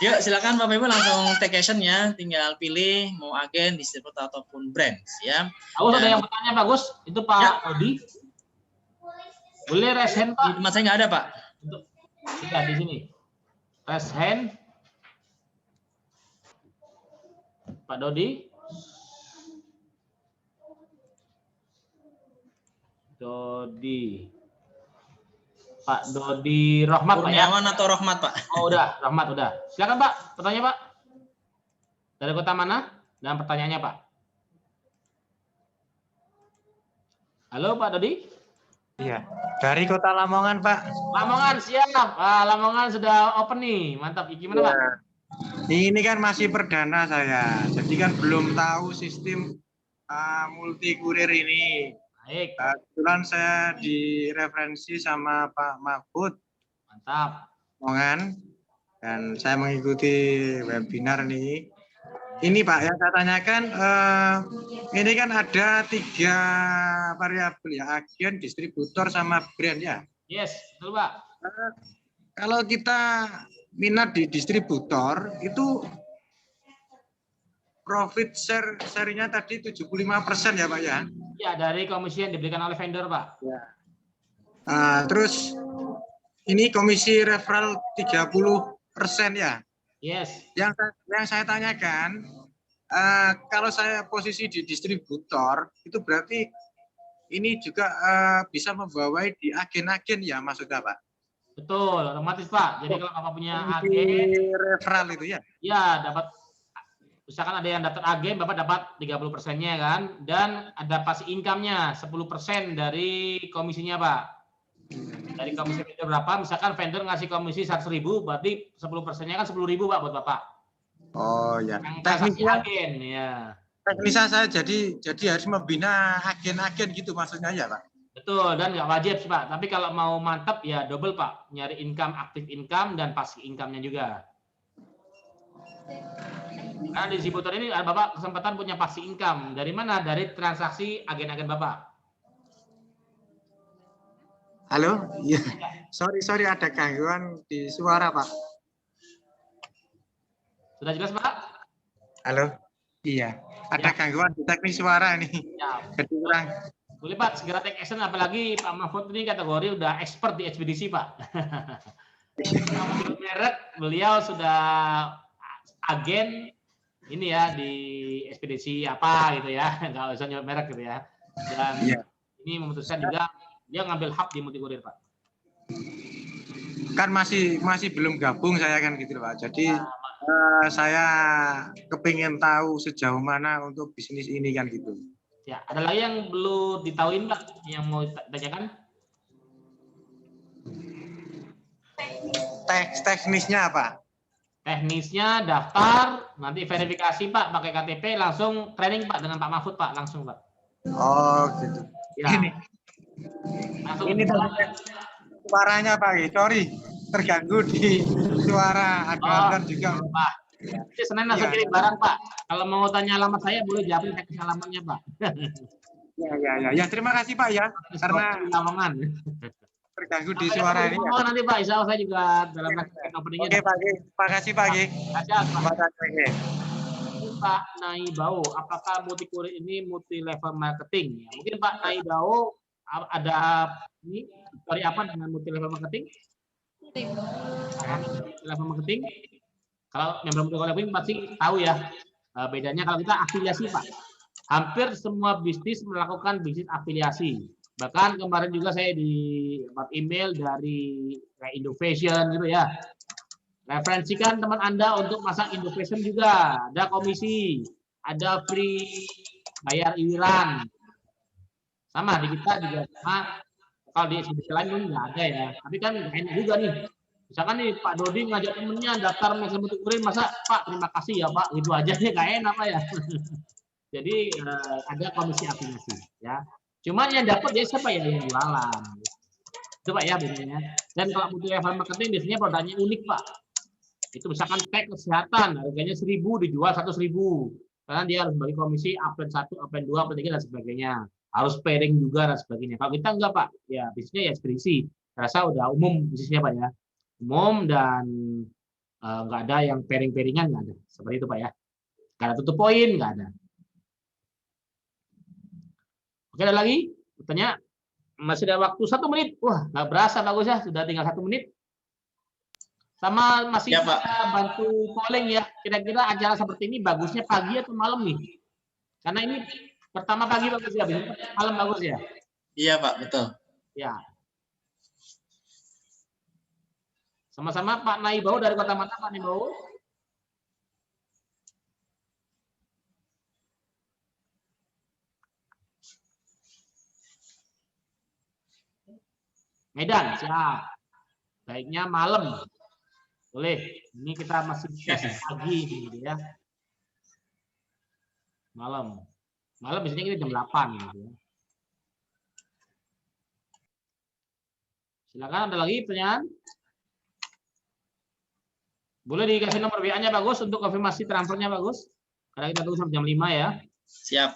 Yuk silakan Bapak Ibu langsung take action ya, tinggal pilih mau agen, distributor ataupun brands ya. Agus, ada yang bertanya Pak Gus, itu Pak Odi. Boleh raise hand Pak? Di tempat saya nggak ada Pak. Tidak di sini. Raise hand. Pak Dodi. Pak Dodi Rohmat Pak ya? Kurniawan atau Rohmat Pak? Oh udah, Rohmat udah. Silakan Pak, pertanyaan Pak. Dari kota mana? Dan pertanyaannya Pak. Halo Pak Dodi. Iya, dari kota Lamongan Pak. Lamongan siap. Lamongan sudah open nih, mantap. Gimana Pak? Ini kan masih perdana saya, jadi kan belum tahu sistem multi kurir ini. Baik. Kebetulan saya direferensi sama Pak Mahfud. Mantap. Lamongan, dan saya mengikuti webinar nih. Ini Pak yang saya tanyakan, ini kan ada 3 variabel ya, agen, distributor, sama brand ya. Yes, betul Pak. Kalau kita minat di distributor, itu profit share-nya tadi 75% ya Pak ya? Ya, dari komisi yang diberikan oleh vendor Pak. Ya. Terus ini komisi referral 30% ya? Yes. Yang saya tanyakan, kalau saya posisi di distributor, itu berarti ini juga bisa membawai di agen-agen ya maksudnya Pak? Betul, otomatis Pak. Jadi kalau Bapak punya Di agen, referral itu ya? ya dapat, misalkan ada yang daftar agen, Bapak dapat 30%-nya kan, dan ada pasti income-nya 10% dari komisinya Pak. Dari komisi vendor berapa, misalkan vendor ngasih komisi 100.000, berarti 10%-nya kan 10.000 Pak buat Bapak. Oh ya. Yang transaksi agen ya. Teknisnya saya jadi harus membina agen-agen gitu maksudnya ya Pak? Betul, dan nggak wajib sih Pak. Tapi kalau mau mantap ya double Pak. Nyari income, aktif income, dan passive income-nya juga. Karena di distributor ini Bapak kesempatan punya passive income. Dari mana? Dari transaksi agen-agen Bapak. Halo? Iya. Sorry ada gangguan di suara Pak. Sudah jelas Pak? Halo? Iya. Ada Ya. gangguan di teknik suara nih. Ya. Jadi kurang. Boleh Pak, segera take action, apalagi Pak Mahfud ini kategori udah expert di ekspedisi Pak. Merek, beliau sudah agen ini ya di ekspedisi apa gitu ya, nggak usah nyebut merek gitu ya. Dan ini memutuskan juga dia ngambil hub di Multikurir Pak. Kan masih belum gabung saya kan gitu Pak. Jadi saya kepingin tahu sejauh mana untuk bisnis ini kan gitu. Ya, ada lagi yang belum ditahuin Pak, yang mau tanyakan? Teknisnya apa? Teknisnya daftar, nanti verifikasi Pak, pakai KTP, langsung training Pak dengan Pak Mahfud Pak, langsung Pak. Oh gitu. Ya. Langsung Ini suaranya Pak, sorry terganggu di suara ada juga. Pak. Jadi Senin langsung kirim barang Pak. Kalau mau tanya alamat saya boleh jawabin teknis alamatnya Pak. Ya, terima kasih Pak ya, karena Lamongan. terganggu di suara ini. Ya. Nanti Pak, insya Allah saya juga dalam openingnya. Oke Pak, terima kasih Pak. Pak Naibao, apakah Multikurir ini multi level marketing? Ya, mungkin Pak Naibao ada ini story apa dengan multi level marketing? Multi level marketing. Kalau yang belum multi pasti tahu ya bedanya. Kalau kita afiliasi Pak, hampir semua bisnis melakukan bisnis afiliasi. Bahkan kemarin juga saya dapat email dari kayak Innovation gitu ya. Referensikan teman Anda untuk masang Innovation juga. Ada komisi, ada free bayar iuran. Sama di kita juga sama. Kalau di ekspedisi lain pun nggak ada ya. Tapi kan enak juga nih. Misalkan nih Pak Dodi ngajak temennya daftar Multikurir, masa Pak terima kasih ya Pak, itu aja nih nggak enak Pak ya. Jadi ada komisi afiliasi ya. Cuman yang dapat ya siapa ya, yang jualan. Itu Pak ya bedanya. Dan kalau multi level marketing biasanya produknya unik Pak. Itu misalkan pack kesehatan harganya 1.000 dijual 100.000. Karena dia harus bagi komisi upline 1, upline 2, upline 3 dan sebagainya. Harus pairing juga dan sebagainya. Kalau kita enggak Pak, ya bisnisnya ya ekspedisi. Rasa udah umum bisnisnya Pak ya. Umum dan nggak ada yang pairing-pairingan, nggak ada. Seperti itu Pak ya. Nggak ada tutup poin, nggak ada. Oke, ada lagi? Bertanya? Masih ada waktu 1 menit. Wah, nggak berasa bagus ya. Sudah tinggal 1 menit. Sama masih ya, Pak. Bantu polling ya. Kira-kira acara seperti ini bagusnya pagi atau malam nih? Karena ini pertama pagi bagus ya, malam bagus ya. Iya Pak, betul. Ya. Sama-sama Pak Naibao dari kota mana Pak Naibao? Medan, siap. Baiknya malam. Boleh. Ini kita masih tes pagi gitu ya. Malam. Malam biasanya kita jam 8 gitu ya. Silakan, ada lagi pertanyaan? Boleh dikasih nomor WA-nya bagus untuk konfirmasi transfernya bagus. Karena kita tunggu sampai jam 5 ya. Siap.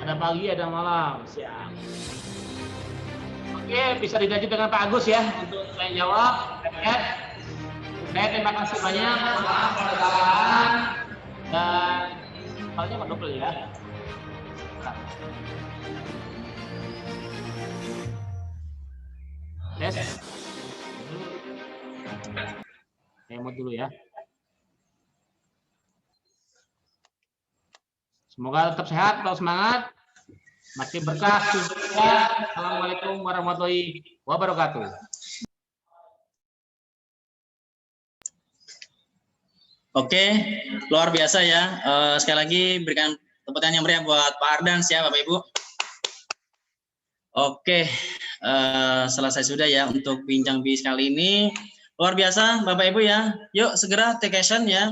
Ada pagi, ada malam. Siap. Oke, bisa dilanjut dengan Pak Agus ya untuk saya jawab. Saya terima kasih banyak. Maaf kesalahan dan soalnya double ya. Tes. Saya mau dulu ya. Semoga tetap sehat, tetap semangat, makin berkah. Assalamualaikum warahmatullahi wabarakatuh. Oke, luar biasa ya. Sekali lagi berikan tepuk tangan yang meriah buat Pak Ardans ya, Bapak Ibu. Oke, selesai sudah ya untuk bincang-bincang kali ini. Luar biasa Bapak Ibu ya. Yuk segera take action ya.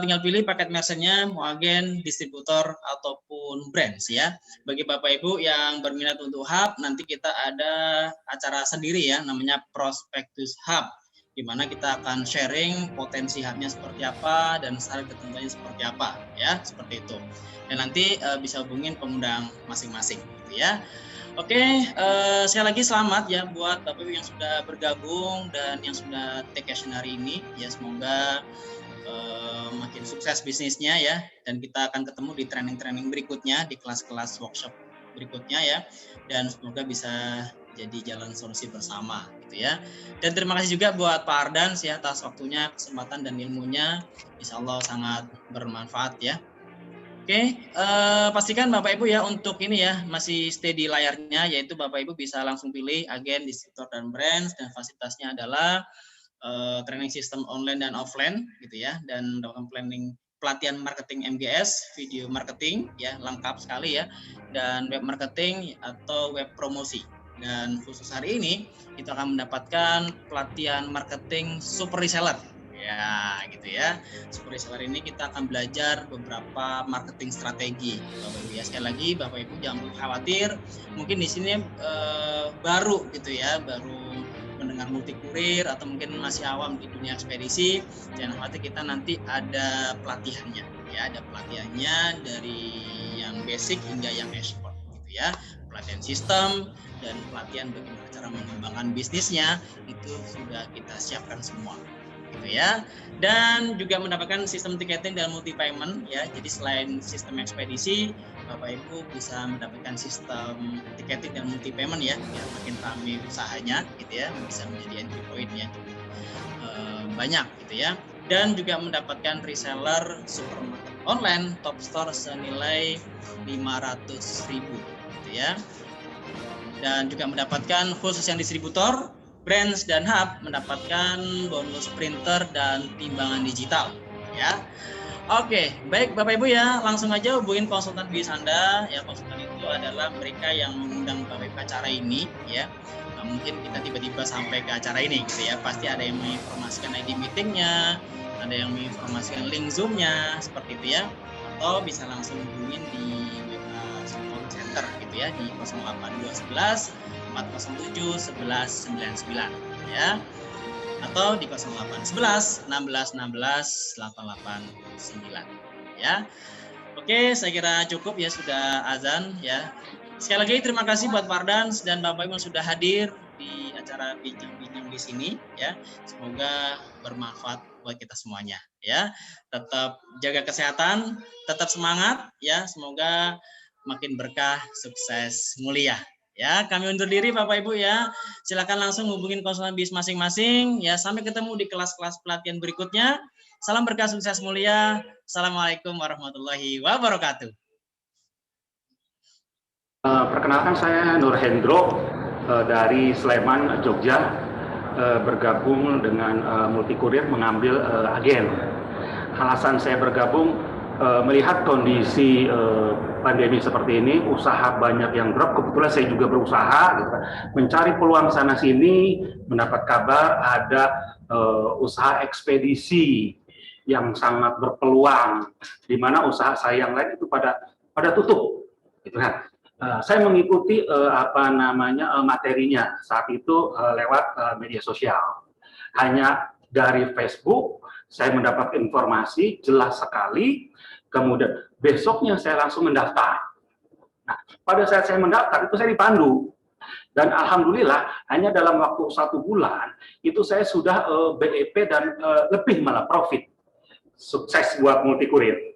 Tinggal pilih paket merchant-nya, mau agen, distributor, ataupun brands ya. Bagi Bapak Ibu yang berminat untuk hub, nanti kita ada acara sendiri ya, namanya Prospektus Hub, di mana kita akan sharing potensi hubnya seperti apa dan syarat ketentuannya seperti apa ya, seperti itu. Dan nanti bisa hubungin pengundang masing-masing gitu ya. Oke, sekali lagi selamat ya buat Bapak Ibu yang sudah bergabung dan yang sudah take action hari ini ya, semoga makin sukses bisnisnya ya, dan kita akan ketemu di training-training berikutnya, di kelas-kelas workshop berikutnya ya, dan semoga bisa jadi jalan solusi bersama gitu ya. Dan terima kasih juga buat Pak Ardans ya atas waktunya, kesempatan dan ilmunya, insya Allah sangat bermanfaat ya. Oke, pastikan Bapak Ibu ya untuk ini ya masih stay di layarnya, yaitu Bapak Ibu bisa langsung pilih agen, distributor dan brands, dan fasilitasnya adalah training sistem online dan offline gitu ya, dan mendapatkan pelatihan marketing MGS, video marketing ya, lengkap sekali ya, dan web marketing atau web promosi. Dan khusus hari ini kita akan mendapatkan pelatihan marketing super reseller ya gitu ya. Super reseller ini kita akan belajar beberapa marketing strategi Bapak Ibu ya. Sekali lagi Bapak Ibu jangan khawatir, mungkin di sini baru gitu ya, baru mendengar multi kurir atau mungkin masih awam di dunia ekspedisi, jangan khawatir, kita nanti ada pelatihannya ya, ada pelatihannya dari yang basic hingga yang expert gitu ya, pelatihan sistem dan pelatihan bagaimana cara mengembangkan bisnisnya itu sudah kita siapkan semua gitu ya. Dan juga mendapatkan sistem tiketing dan multi payment ya. Jadi selain sistem ekspedisi, Bapak Ibu bisa mendapatkan sistem tiketing dan multi payment ya, biar makin ramai usahanya gitu ya, bisa menjadi entry point yang cukup banyak gitu ya. Dan juga mendapatkan reseller supermarket online top store senilai 500.000 gitu ya. Dan juga mendapatkan khusus yang distributor, brands dan hub mendapatkan bonus printer dan timbangan digital ya. Oke, baik Bapak Ibu ya, langsung aja hubungin konsultan bisnis Anda ya. Konsultan itu adalah mereka yang mengundang Bapak Ibu ke acara ini ya. Nah, mungkin kita tiba-tiba sampai ke acara ini gitu ya, pasti ada yang menginformasikan ID meetingnya, ada yang menginformasikan link Zoom-nya seperti itu ya, atau bisa langsung hubungin di call center gitu ya di 08211 407 1199 ya, atau di 0811 16 16 889 ya. Oke, saya kira cukup ya, sudah azan ya. Sekali lagi terima kasih buat Pak Ardans dan Bapak Ibu yang sudah hadir di acara bincang-bincang di sini ya. Semoga bermanfaat buat kita semuanya ya. Tetap jaga kesehatan, tetap semangat ya. Semoga makin berkah, sukses, mulia. Ya, kami undur diri Bapak Ibu ya. Silakan langsung hubungin konsultan bisnis masing-masing ya. Sampai ketemu di kelas-kelas pelatihan berikutnya. Salam berkah, sukses, mulia. Assalamualaikum warahmatullahi wabarakatuh. Perkenalkan saya Nur Hendro dari Sleman, Jogja, bergabung dengan Multi Kurir mengambil agen. Alasan saya bergabung melihat kondisi pandemi seperti ini, usaha banyak yang drop. Kebetulan saya juga berusaha gitu, mencari peluang sana sini, mendapat kabar ada usaha ekspedisi yang sangat berpeluang, di mana usaha saya yang lain itu pada tutup gitu kan. Saya mengikuti materinya saat itu lewat media sosial. Hanya dari Facebook saya mendapat informasi jelas sekali. Kemudian besoknya saya langsung mendaftar. Nah, pada saat saya mendaftar itu saya dipandu. Dan alhamdulillah hanya dalam waktu 1 bulan itu saya sudah BEP dan lebih malah profit. Sukses buat Multikurir.